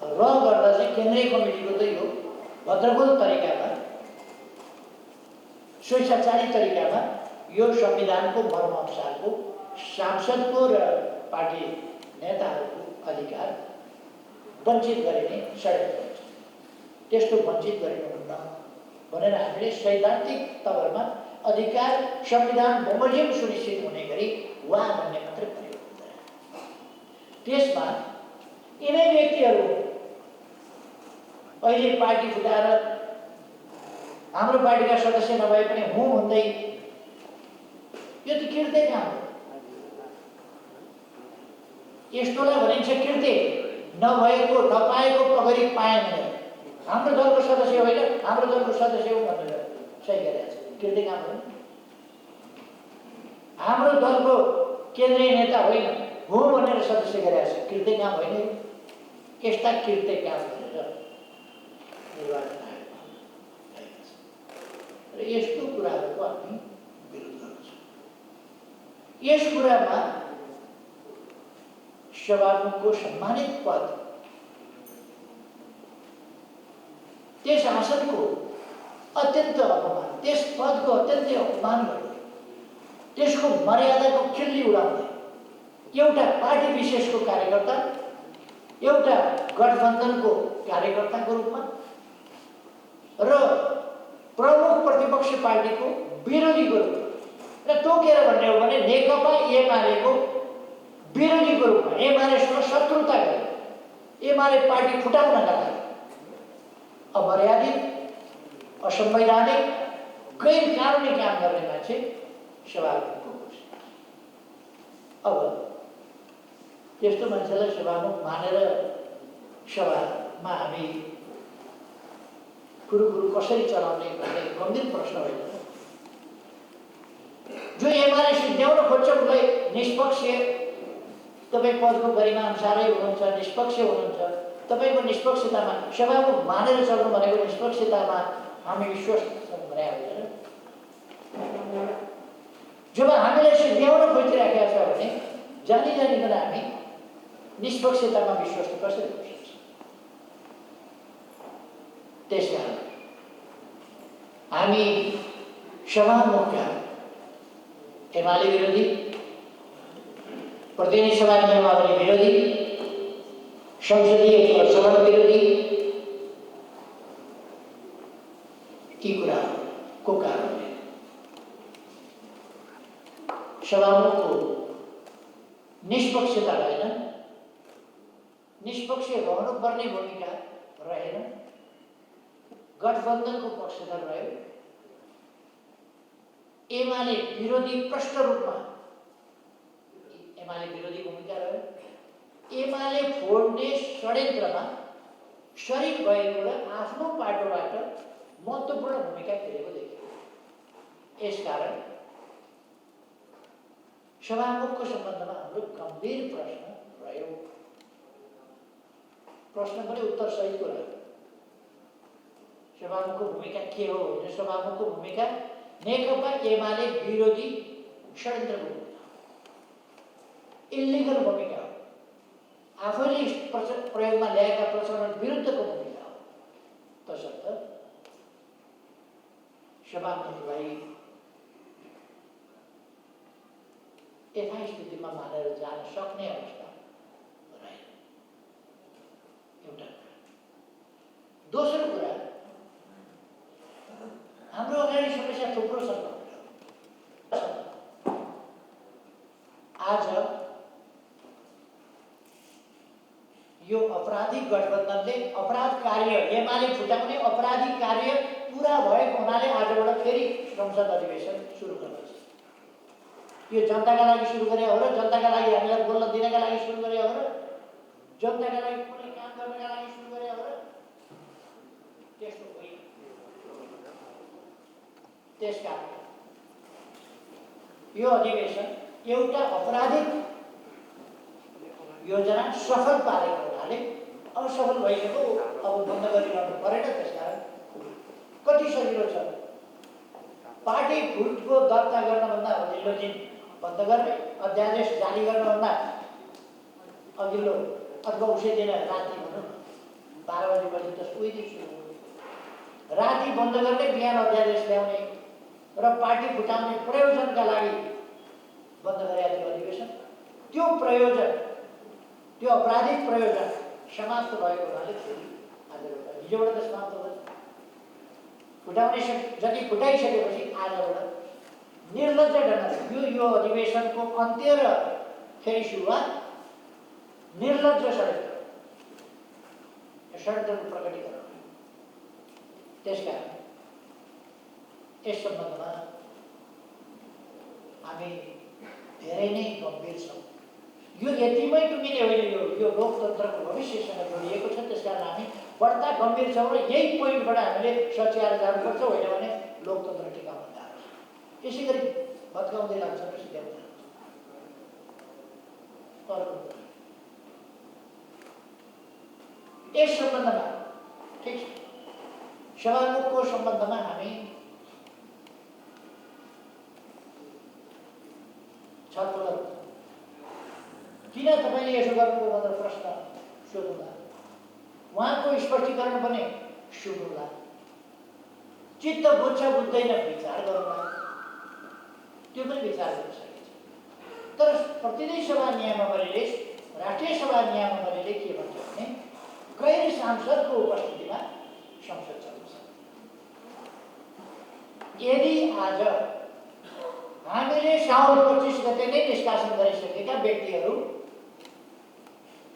र गर्दा चाहिँ केन्द्रीय कमिटीको त यो भद्रगोल तरिकामा, स्वेच्छाचारी तरिकामा यो संविधानको मर्म अनुसारको सांसदको र पार्टी नेताहरूको अधिकार वञ्चित गरिने षड्यन्त्र हुन्छ। त्यस्तो वञ्चित गरिनुहुन्न भनेर हामीले सैद्धान्तिक तवरमा अधिकार संविधान बमोजिम सुनिश्चित हुने गरी वा भन्ने मात्रै प्रयोग हुन्छ। त्यसमा यिनै व्यक्तिहरू अहिले पार्टी फुटाएर हाम्रो पार्टीका सदस्य नभए पनि हुँ भन्दै यो त कृत्य काम हो। यस्तोलाई भनिन्छ कृत्य। नभएको नपाएको पगरी पाएन हाम्रो दलको सदस्य होइन, हाम्रो दलको सदस्य हो भनेर सही गरेको छ, कृत्य काम हो। हाम्रो दलको केन्द्रीय नेता होइन, हो भनेर सदस्य गरेको छ, कृत्य काम होइन। यस्ता कृत्य काम गरेर निर्वाचन आयोगमा गएका छन् र यस्तो कुराहरूको हामी विरोध गर्छौँ। यस कुरामा सभामुखको सम्मानित पद, त्यस आसनको अत्यन्त अपमान, त्यस पदको अत्यन्तै अपमान गर्दै, त्यसको मर्यादाको खिल्ली उडाउँदै एउटा पार्टी विशेषको कार्यकर्ता, एउटा गठबन्धनको कार्यकर्ताको रूपमा र प्रमुख प्रतिपक्ष पार्टीको विरोधीको रूपमा र तोकेर भन्ने हो भने नेकपा एमालेको विरोधीको रूपमा एमालेसँग शत्रुता गरे एमाले पार्टी फुटाउनका लागि अमर्यादित, असंवैधानिक, गैर कानुनी काम गर्ने मान्छे सभामुखको घोषणा। अब त्यस्तो मान्छेलाई सभामुख मानेर सभामा हामी कुरो कसरी चलाउने भन्ने गम्भीर प्रश्न होइन। जो एमाले सिद्ध्याउन खोज्छ उसलाई निष्पक्ष, तपाईँ पदको गरिमा अनुसारै हुनुहुन्छ, निष्पक्ष हुनुहुन्छ, तपाईँको निष्पक्षतामा सभामुख मानेर चल्नु भनेको निष्पक्षतामा हामी विश्वास छौँ भने होइन। जब हामीलाई सिद्ध्याउन खोजिरहेका छ भने जानी जानिकन हामी निष्पक्षतामा विश्वास कसरी गर्न सक्छ? त्यसकारण हामी सभामुखका एमाले विरोधी, प्रतिनिधि सभा नियमावली विरोधी, संसदीय प्रचलन विरोधी, ती कुराको कारणले सभामुखको निष्पक्षता रहेन, निष्पक्ष रहनुपर्ने भूमिका रहेन, गठबन्धनको पक्षधर रह्यो, एमाले विरोधी प्रष्ट रूपमा एमाले विरोधी भूमिका रह्यो, एमाले फोड्ने षड्यन्त्रमा शरीक भएको र आफ्नो पाटोबाट महत्त्वपूर्ण भूमिका खेलेको देखियो। यसकारण सभामुखको सम्बन्धमा हाम्रो गम्भीर प्रश्न रह्यो। प्रश्न पनि उत्तर सहितको रह्यो। सभामुखको भूमिका के हो भने सभामुखको भूमिका नेकपा एमाले विरोधी षड्यन्त्रको भूमिका, इल्लिगल भूमिका हो, आफैले प्रयोगमा ल्याएका प्रचलन विरुद्धको भूमिका हो। तसर्थ सभामुखलाई यथास्थितिमा मानेर जान सक्ने अवस्था रहेन। एउटा दोस्रो कुरा, हाम्रो अगाडि समस्या थुप्रो छ। आज यो अपराधिक गठबन्धनले अपराध कार्य एमाले फुटाउने अपराधिक कार्य पुरा भएको हुनाले आजबाट फेरि संसद अधिवेशन सुरु गर्दैछ। यो जनताका लागि सुरु गरे हो र जनताका लागि हामीलाई बोल्न दिनका लागि सुरु गरे हो र जनताका लागि कुनै काम गर्नका लागि सुरु गरे हो र त्यस्तो होइन। त्यसकारण यो अधिवेशन एउटा अपराधिक योजना सफल पारेको हुनाले असफल भइसक्यो, अब बन्द गरिरहनु परेन। त्यसकारण कति सजिलो छ, पार्टी फुटको दर्ता गर्नभन्दा अघिल्लो दिन बन्द गर्ने, अध्यादेश जारी गर्नभन्दा अघिल्लो अथवा उसै दिन राति भनौँ 12 बजी त उही दिन सुरु राति बन्द गर्ने, बिहान अध्यादेश ल्याउने र पार्टी फुटाउने प्रयोजनका लागि बन्द गरेका थियो अधिवेशन। त्यो प्रयोजन, त्यो अपराधिक प्रयोजन समाप्त भएको हुनाले फेरि आजबाट हिजोबाट त समाप्त भयो। फुटाउने जति फुटाइसकेपछि आजबाट निर्लज्ज ढङ्गले यो अधिवेशनको अन्त्य र फेरि सुरुवात निर्लज्ज षड्यन्त्रको प्रकटीकरण। त्यसकारण यस सम्बन्धमा हामी धेरै नै गम्भीर छौँ। यो यतिमै टुङ्गिने होइन, यो लोकतन्त्रको भविष्यसँग जोडिएको छ। त्यसकारण हामी बढ्ता गम्भीर छौँ र यही पोइन्टबाट हामीले सच्याएर जानुपर्छ, होइन भने लोकतन्त्र टिकाउन गाह्रो छ। यसै गरी भत्काउँदै लाग्छ र सिध्याउँदै लाग्छ। अर्को यस सम्बन्धमा ठिक छ, सभामुखको सम्बन्धमा हामी छलफल गरौँ। किन तपाईँले यसो गर्नुभयो भनेर प्रश्न सोध्नुला, उहाँको स्पष्टीकरण पनि सुन्नुला, चित्त बुझ्छ बुझ्दैन विचार गरौँला, त्यो पनि विचार गर्न सकिन्छ। तर प्रतिनिधि सभा नियमावलीले, राष्ट्रिय सभा नियमावलीले के भन्छ भने गैर सांसदको उपस्थितिमा संसद चल्छ। यदि आज हामीले साउन 25 गते नै निष्कासन गरिसकेका व्यक्तिहरू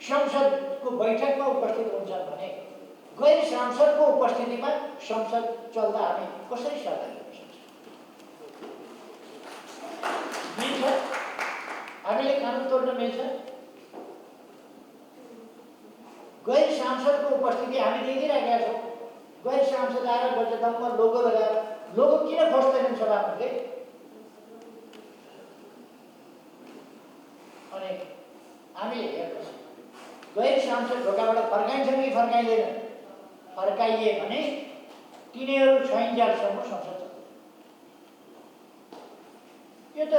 संसदको बैठकमा उपस्थित हुन्छन् भने गैर सांसदको उपस्थितिमा संसद चल्दा हामी कसरी सहभागी हुन सक्छौँ? मिल्छ? हामीले कानुन तोड्न मिल्छ? गैर सांसदको उपस्थिति हामी देखिरहेका छौँ। गैर सांसद आएर गजदममा लोगो लगाएर, लोगो किन खोज्दैनन् सभामुखले? अनि हामीले हेर्नुहोस्, गैर सांसद ढोकाबाट फर्काइन्छन् कि फर्काइँदैन? फर्काइए भने तिनीहरू छैन्जेलसम्म संसद चल्छ। यो त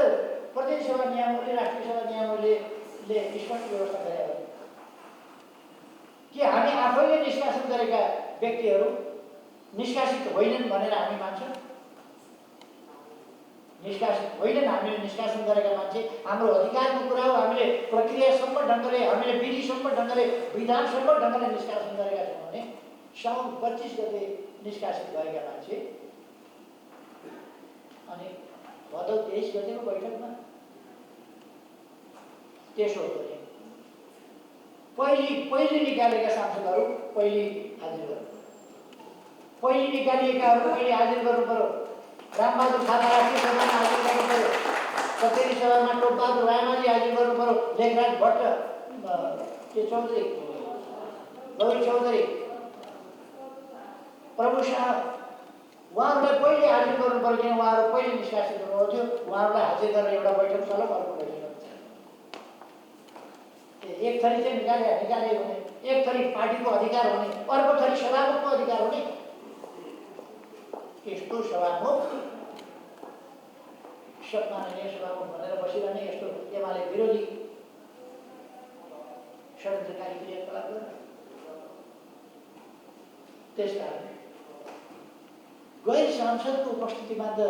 प्रदेश सभा नियमावली, राष्ट्रिय सभा नियमावलीले स्पष्ट व्यवस्था गरे हो कि हामी आफैले निष्कासन गरेका व्यक्तिहरू निष्कासित होइनन् भनेर हामी मान्छौँ। निष्कासन होइनन् हामीले निष्कासन गरेका मान्छे, हाम्रो अधिकारको कुरा हो, हामीले प्रक्रियासम्म ढङ्गले, हामीले विधिसम्म ढङ्गले, विधानसम्म ढङ्गले निष्कासन गरेका छौँ भने साउन 25 गते निष्कासित भएका मान्छे अनि भदौ 23 गतेको बैठकमा त्यसो हो भने पहिले निकालेका सांसदहरू पहिले हाजिर गर्नु, पहिले निकालिएकाहरू पहिले हाजिर गर्नु पर्यो। रामबहादुर थापा राष्ट्रिय सभामा हाजिर गर्नु पर्यो, कचेरी सभामा टोपबहादुर रायमाझी हाजिर गर्नु पर्यो, लेखराज भट्ट, के चौधरी, गौरी चौधरी, प्रभु शाह, उहाँहरूलाई पहिले हाजिर गर्नु पर्यो, किन उहाँहरू पहिले निष्कासित हुनुभएको थियो। उहाँहरूलाई हाजिर गरेर एउटा बैठक चल्यो, अर्को बैठक एक थरी चाहिँ निकाले भने, एक थरी पार्टीको अधिकार हुने, अर्को थरी सभामुखको अधिकार हुने। यस्तो सभामुख माननीय सभामुख भनेर बसिरहने, यस्तो एमाले विरोधी षड्यन्त्रकारी क्रियाकलाप गर्ने। त्यसकारण गैर सांसदको उपस्थितिमा त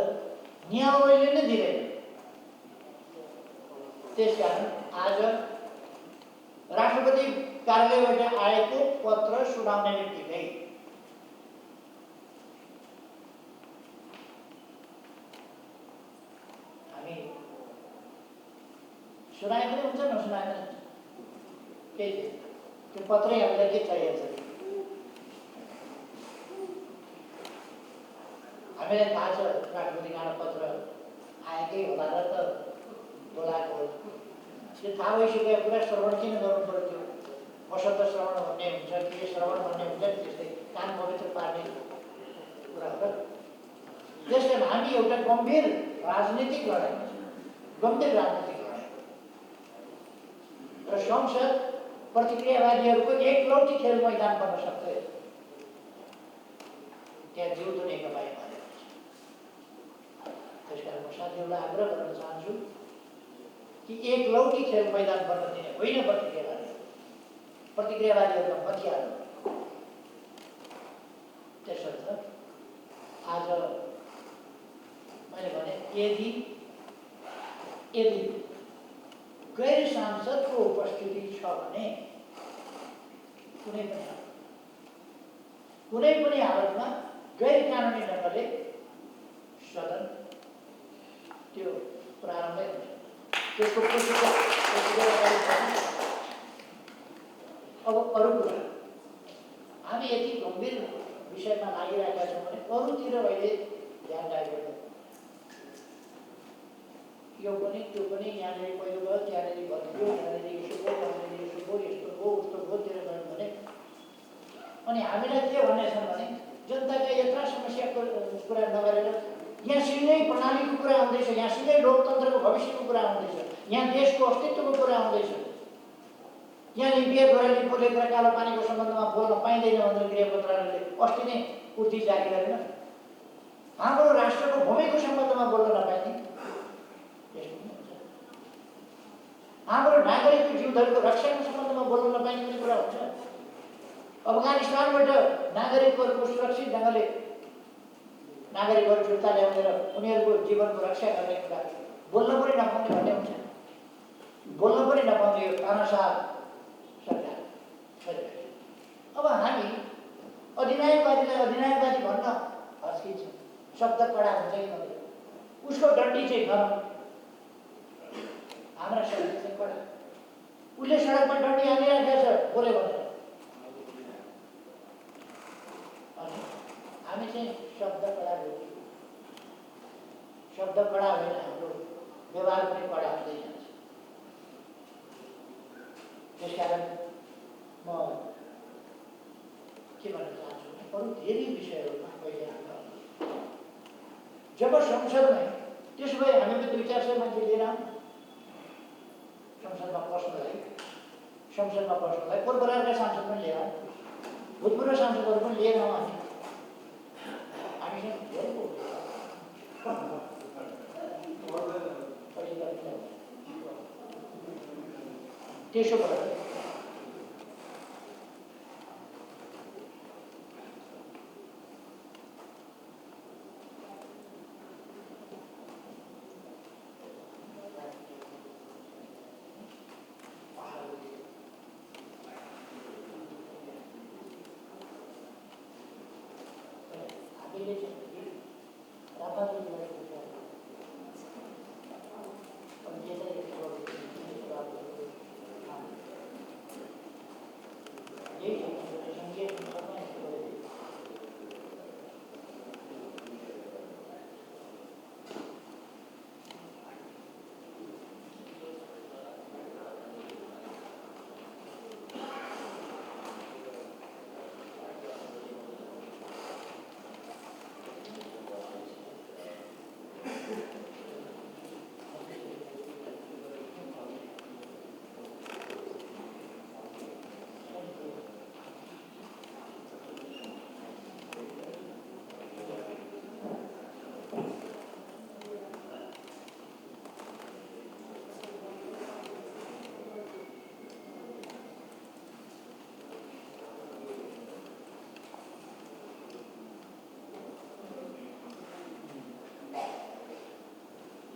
नियमावलीले नै दिँदैन। त्यसकारण आज राष्ट्रपति कार्यालयबाट आएको पत्र सुनाउने बित्तिकै हामी सुनाए पनि हुन्छ, नसुनाए पनि हुन्छ, केही त्यो पत्रै हामीलाई के चाहिएको छ। हामीलाई थाहा छ राष्ट्रपतिबाट पत्र आएकै होला र त बोलाएको हो। त्यो थाहा भइसकेको कुरा श्रवण किन गर्नु पर्थ्यो? अशब्द श्रवण भन्ने हुन्छ, के श्रवण भन्ने हुन्छ, त्यस्तै कान पवित्र पार्ने कुरा हो। त्यसकारण हामी एउटा गम्भीर राजनीतिक लडाइँ र संसद प्रतिक्रियावादीहरूको एकलौटी खेल मैदान बन्न सक्छ। त्यहाँ जिउँदो नेकपा एमाले। त्यसकारण म साथीहरूलाई आग्रह गर्न चाहन्छु कि एकलौटी खेल मैदान बन्न दिने होइन प्रतिक्रियावादीहरूमा मतिहाल्नु। त्यसर्थ आज मैले भने यदि गैर सांसदको उपस्थिति छ भने कुनै पनि हालतमा गैर कानुनी ढङ्गले सदन त्यो प्रारम्भै हुन्छ। त्यसको अब अरू कुरा हामी यति गम्भीर विषयमा लागिरहेका छौँ भने अरूतिर अहिले ध्यान राख्दैन। यो पनि त्यो पनि, यहाँनिर पहिलो भयो, त्यहाँनिर भत्कियो, यहाँनिर यसो भयो, यहाँनिर यसो भयो, यस्तो भयो, उस्तो भोतिर गयो भने अनि हामीलाई के भनेछन् भने जनताका यत्र समस्याको कुरा नगरेर यहाँ सिधै प्रणालीको कुरा आउँदैछ, यहाँ सिधै लोकतन्त्रको भविष्यको कुरा आउँदैछ, यहाँ देशको अस्तित्वको कुरा आउँदैछ, यहाँ लिपिया घोराली पोलेर कालो पानीको सम्बन्धमा बोल्न पाइँदैन भनेर गृहमन्त्रालयले अस्ति नै उर्ती जारी गरेन। हाम्रो राष्ट्रको भूमिको सम्बन्धमा बोल्न नपाइने, हाम्रो नागरिकको जीवधरको रक्षाको सम्बन्धमा बोल्न नपाइने कुरा हुन्छ। अफगानिस्तानबाट नागरिकहरूको सुरक्षित ढङ्गले नागरिकहरू फिर्ता ल्याउने र उनीहरूको जीवनको रक्षा गर्ने कुरा बोल्न पनि नपाउने भन्ने हुन्छ। बोल्न पनि नपाउने यो तानाशाह सरकार। अब हामी अधिनायकवादीलाई अधिनायकवादी भन्न हस्किन्छ, शब्द कडा हुन्छ कि नहुँदैन, उसको डन्डी चाहिँ नरम, हाम्रा शब्द चाहिँ कडा। उसले सडकमा डन्डी हालिराखेको छ बोल्यो भनेर, अनि हामी चाहिँ शब्द कडा गर्छौँ। शब्द कडा होइन, हाम्रो व्यवहार पनि कडा हुँदै जान्छ। त्यसकारण म के भन्न चाहन्छु भने अरू धेरै विषयहरूमा पहिले हामी जब संसदमै, त्यसो भए हामी पनि 200-400 मान्छे लिएर आउँ संसदमा बस्नलाई, पूर्वका सांसद पनि लिएर आउँ, भूतपूर्व सांसदहरू पनि लिएर आउँ। हामीसँग धेरै त्यसो भएर कहिले चाहिँ कि रापाले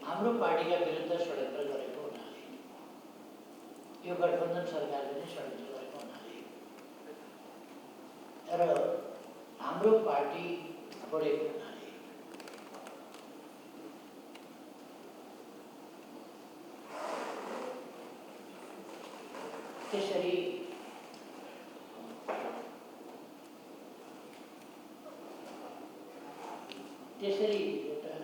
हाम्रो पार्टीका विरुद्ध षड्यन्त्र गरेको हुनाले यो गठबन्धन सरकारले नै षड्यन्त्र गरेको हुनाले र हाम्रो पार्टी बढेको हुनाले त्यसरी एउटा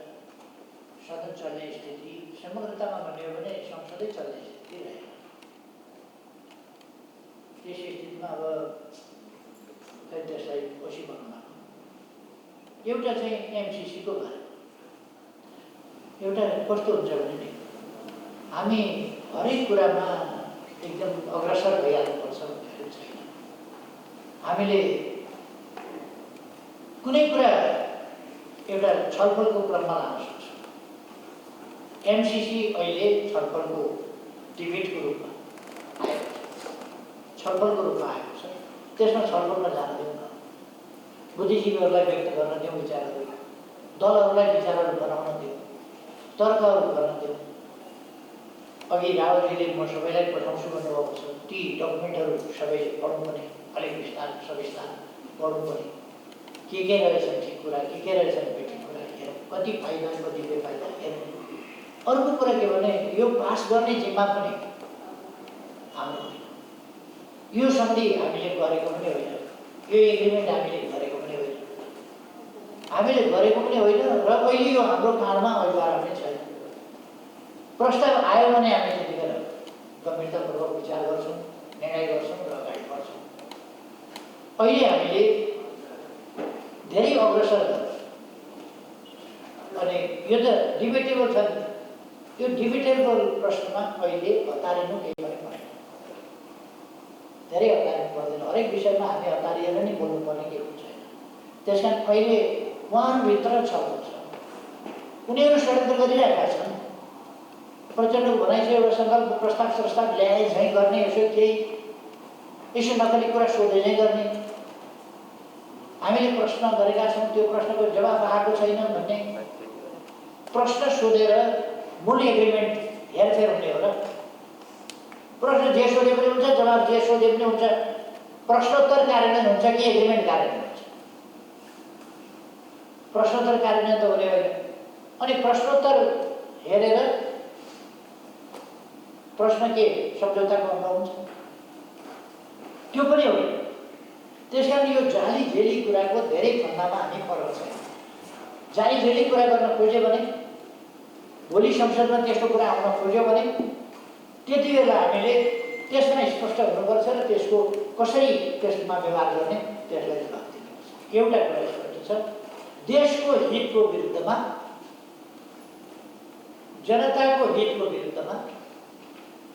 सदन चल्ने स्थिति समग्रतामा भन्ने हो भने संसदै चल्ने स्थिति रहेन। त्यस स्थितिमा अब त्यसलाई कोसी बनाउन एउटा चाहिँ एमसिसीको घर एउटा कस्तो हुन्छ भने नि हामी हरेक कुरामा एकदम अग्रसर भइहाल्नुपर्छ भन्ने छैन। हामीले कुनै कुरा एउटा छलफलको क्रममा लान सक्छौँ। एमसिसी अहिले छलफलको डिबेटको रूपमा आएको छ, छलफलको रूपमा आएको छ। त्यसमा छलफलमा जान दिउँ न, बुद्धिजीवीहरूलाई व्यक्त गर्न दिउँ विचारहरू, दलहरूलाई विचारहरू बनाउन दिउँ, तर्कहरू गर्न दिउँ। अघि रावलजीले म सबैलाई पठाउँछु भन्नुभएको छ, ती डकुमेन्टहरू सबै पढौँ पनि, अलिक विस्तार सविस्तार पढौँ पनि। के रहेछन् ठिक कुरा, के रहेछन् बेठिक कुरा हेरौँ, कति फाइदा कति बेफाइदा हेरौँ। अर्को कुरा के भने यो पास गर्ने जिम्मा पनि हाम्रो होइन। यो सन्धि हामीले गरेको पनि होइन, यो एग्रिमेन्ट हामीले गरेको पनि होइन, हामीले गरेको पनि होइन र कहिले यो हाम्रो काँडमा अभिभार पनि छैन। प्रस्ताव आयो भने हामी त्यतिखेर गम्भीरतापूर्वक विचार गर्छौँ, निर्णय गर्छौँ र अगाडि बढ्छौँ। अहिले हामीले धेरै अग्रसर गर्छौँ अनि यो त डिबेटेबल छ नि। यो डिबेटेबल प्रश्नमा अहिले हतारिनु केही पनि परेन, धेरै हतारिनु पर्दैन। हरेक विषयमा हामी हतारिएर नै बोल्नुपर्ने केही पनि छैन। त्यस कारण अहिले उहाँभित्र छलफल छ, उनीहरू षड्यन्त्र गरिरहेका छन्। प्रचण्डको भनाइ चाहिँ एउटा सङ्कल्प प्रस्ताव ल्याए झैँ गर्ने, यसो नकली कुरा सोधे झैँ गर्ने। हामीले प्रश्न गरेका छौँ, त्यो प्रश्नको जवाब आएको छैन भन्ने प्रश्न सोधेर मूल एग्रिमेन्ट हेरफेर हुने हो र। प्रश्न जे सोधे पनि हुन्छ, जवाब जे सोधे पनि हुन्छ। प्रश्नोत्तर कार्यान्वयन हुन्छ कि एग्रिमेन्ट कार्यान्वयन हुन्छ? प्रश्नोत्तर कार्यान्वयन त हुने होइन। अनि प्रश्नोत्तर हेरेर प्रश्न के सम्झौताको अङ्ग हुन्छ? त्यो पनि होइन। त्यस कारण यो जाली झेली कुराको धेरै फन्दामा हामी फरक छैन। जाली झेली कुरा गर्न खोज्यो भने, भोलि संसदमा त्यस्तो कुरा आउन खोज्यो भने त्यति बेला हामीले त्यसमा स्पष्ट हुनुपर्छ र त्यसको कसरी त्यसमा व्यवहार गर्ने त्यसलाई जवाब दिनुपर्छ। एउटा कुरा स्पष्ट छ, देशको हितको विरुद्धमा, जनताको हितको विरुद्धमा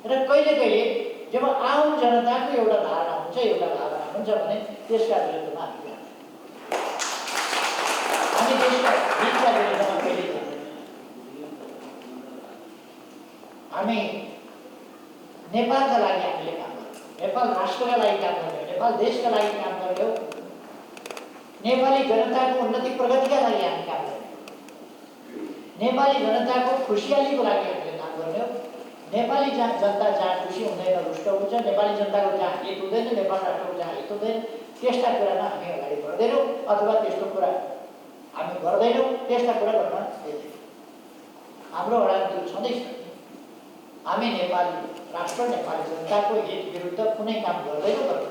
र कहिले कहिले जब आम जनताको एउटा धारणा हुन्छ, एउटा भावना हुन्छ भने त्यसका विरुद्धमा हामी देशका हितका विरुद्धमा कहिले जाँदैन। हामी नेपालका लागि हामीले काम गर्छौँ, नेपाल राष्ट्रका लागि काम गर्छौँ, नेपाल देशका लागि काम गर्छौँ, नेपाली जनताको उन्नति प्रगतिका लागि हामी काम गर्छौँ, नेपाली जनताको खुसियालीको लागि हामीले काम गर्छौँ। नेपाली जनता जहाँ खुसी हुँदैन, रुष्ट हुन्छ, नेपाली जनताको जहाँ हित हुँदैन, नेपाल राष्ट्रको जहाँ हित हुँदैन, त्यस्ता कुरामा हामी अगाडि बढ्दैनौँ अथवा त्यस्तो कुरा गर्दैनौँ त्यस्ता कुरा गर्न दिँदैन। हाम्रो अडान त्यो छँदैछ। हामी नेपाली राष्ट्र नेपाली जनताको हित विरुद्ध कुनै काम गर्दैनौँ।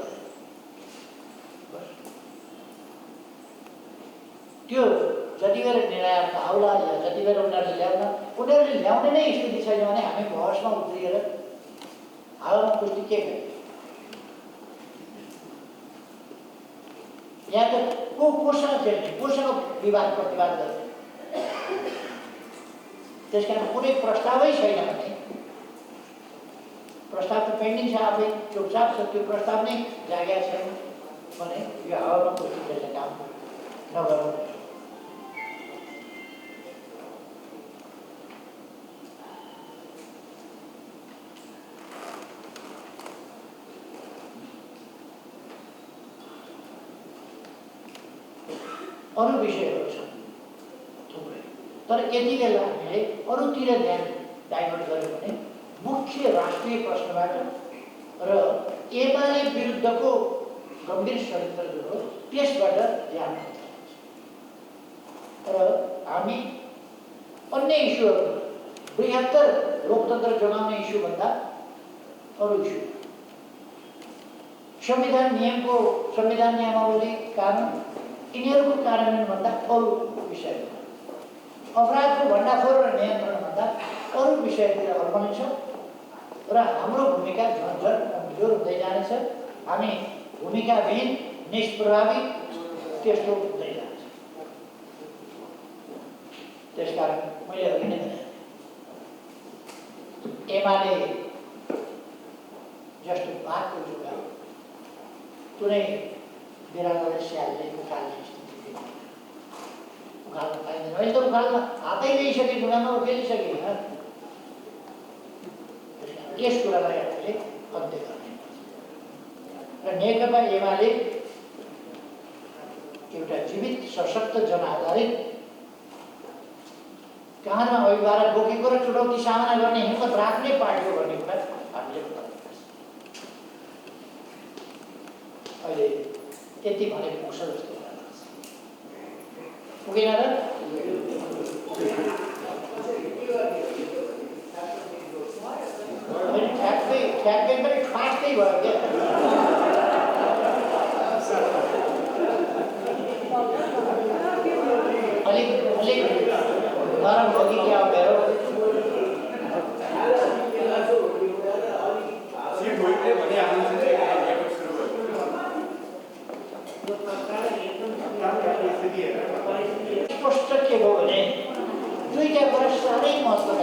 त्यो जति बेर निर्णयमा आउला या जति बेर उनीहरूले ल्याउने नै स्थिति छैन भने हामी बहसमा उत्रिएर हावामा पुष्टि के गर्ने? यहाँ त कोसँग खेल्ने, कोसँग विवाद प्रतिवाद गर्ने? त्यस कारण कुनै प्रस्तावै छैन भने, प्रस्ताव त पेन्डिङ छ, आफै चुपचाप छ, त्यो प्रस्ताव नै जागेको छैन भने यो हावामा पुष्टि खेल्ने काम नगरौँ। अरू विषयहरू छन् थुप्रै, तर यति बेला हामीले अरूतिर ध्यान डाइभर्ट गर्यो भने मुख्य राष्ट्रिय प्रश्नबाट र एमाले विरुद्धको गम्भीर षड्यन्त्र जुन हो त्यसबाट ध्यान हुन्छ। र हामी अन्य इस्युहरू, बृहत्तर लोकतन्त्र जोगाउने इस्युभन्दा अरू इस्यु, संविधान नियमावली, कानुन, यिनीहरूको कार्यान्वयनभन्दा अरू विषय, अपराधको भण्डाफोर र नियन्त्रणभन्दा अरू विषयतिर अल्मनेछ र हाम्रो भूमिका झन्झट कमजोर हुँदै जानेछ। हामी भूमिकाविहीन, निष्प्रभावी त्यस्तो हुँदै जान्छ। त्यसकारण मैले अघि नै भने एमाले जस्तो बाघको जुगा कुनै बिरालोले स्यालले उकाल्ने स्थिति उकाल्न पाइँदैन। अहिले त उकाल्न हातै ल्याइसके, ढुङ्गामा उकेलिसके। यस कुरालाई हामीले अन्त्य गर्ने र नेकपा एमाले एउटा जीवित सशक्त जनआधारित काँधमा अभिभार बोकेको र चुनौती सामना गर्ने हिम्मत राख्ने पार्टी हो भन्ने कुरा हामीले बताउनुपर्छ। अहिले यति भने पुग्छ जस्तो लाग्छ, पुगेन र? ठ्याक्कै पनि फास्टै भयो क्या। अलिक नरम हो कि क्या हो मेरो? स्पष्ट के भयो भने दुईटा कुरा साह्रै महत्त्वपूर्ण।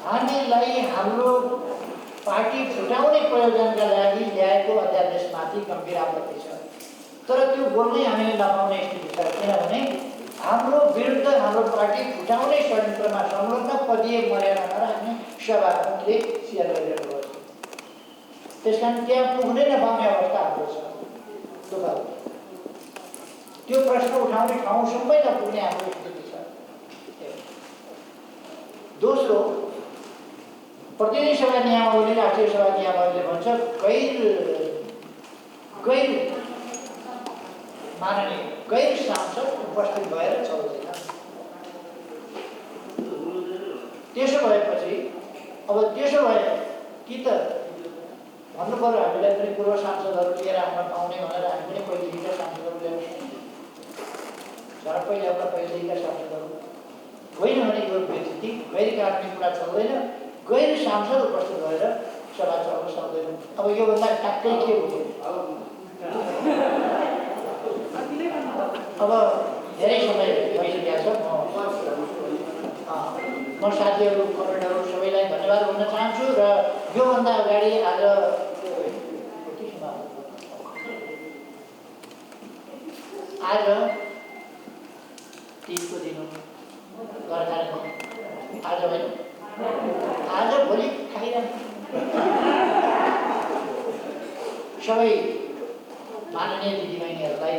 हामीलाई हाम्रो पार्टी फुटाउने प्रयोजनका लागि ल्याएको अध्यादेशमाथि गम्भीर आपत्ति छ, तर त्यो बोल्नै हामीले नपाउने स्थिति छ। किनभने हाम्रो विरुद्ध हाम्रो पार्टी फुटाउने षड्यन्त्रमा संलग्न पदीय मर्यादा नराख्ने सभामुखले सेयर गरिरहनु भएको छ। त्यस कारण त्यहाँ पुग्नै नपाउने अवस्था हाम्रो छ। दुःख, त्यो प्रश्न उठाउने ठाउँसम्मै नपुग्ने हाम्रो स्थिति छ। दोस्रो, प्रतिनिधि सभा नियमावली, राष्ट्रिय सभा नियमावलीले भन्छ गैर सांसद उपस्थित भएर चल्दैन। त्यसो भएपछि अब त्यसो भए कि त भन्नु पर्यो हामीलाई पनि पूर्व सांसदहरू लिएर आउन पाउने भनेर हामी पनि पहिलेदेखिका सांसदहरू ल्याउँछौँ। झडप्पै ल्याउँदा पहिलेदेखिका सांसदहरू होइन भने यो व्यक्ति गैर कानुनी कुरा चल्दैन। गैर सांसद उपस्थित भएर सभा चलाउन सक्दैन। अब योभन्दा ट्याक्कै के भयो? अब धेरै समय भइसकेको छ। म साथीहरू, कमेन्टहरू सबैलाई धन्यवाद भन्न चाहन्छु र योभन्दा अगाडि आज 30 को दिन हो, आज होइन, आज भोलि खाइरहनु सबै माननीय दिदीबहिनीहरूलाई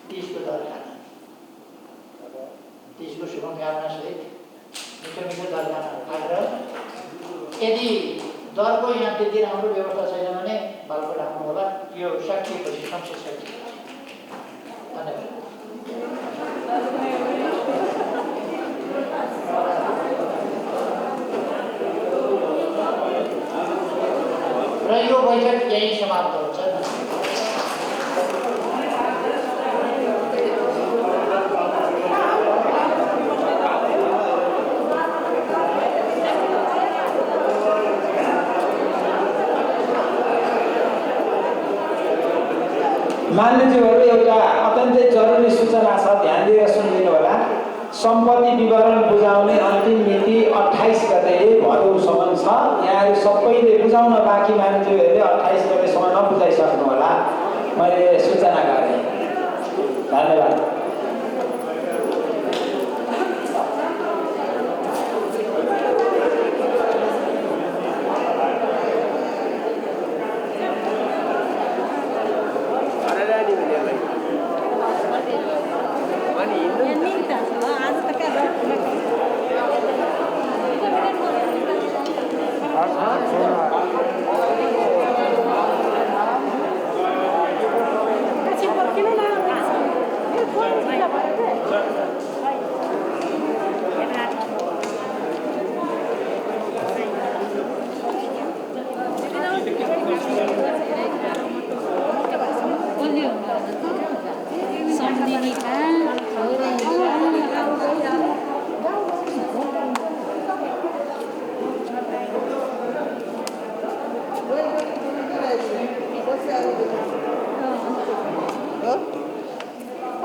30 को दरखाना, 30 को शुभकामना सहित मिठो मिठो दरखाना खाएर, यदि दरको यहाँ त्यति राम्रो व्यवस्था छैन भने बालकोट आउनु होला। यो सकिएपछि संसद सकिएपछि। धन्यवाद। बैठक यही समाप्त हुन्छ। मान्यज्यूहरू एउटा अत्यन्तै जरुरी सूचना छ, ध्यान दिएर सुनिदिनु होला। सम्पत्ति विवरण बुझाउने अन्तिम मिति 28 गते भदौसम्म छ। यहाँहरू सबैले बुझाउन बाँकी मान्यज्यूहरूले 28 गतेसम्म नबुझाइसक्नु होला, मैले सूचना गरेँ। धन्यवाद।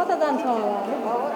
कता जान्छ होला?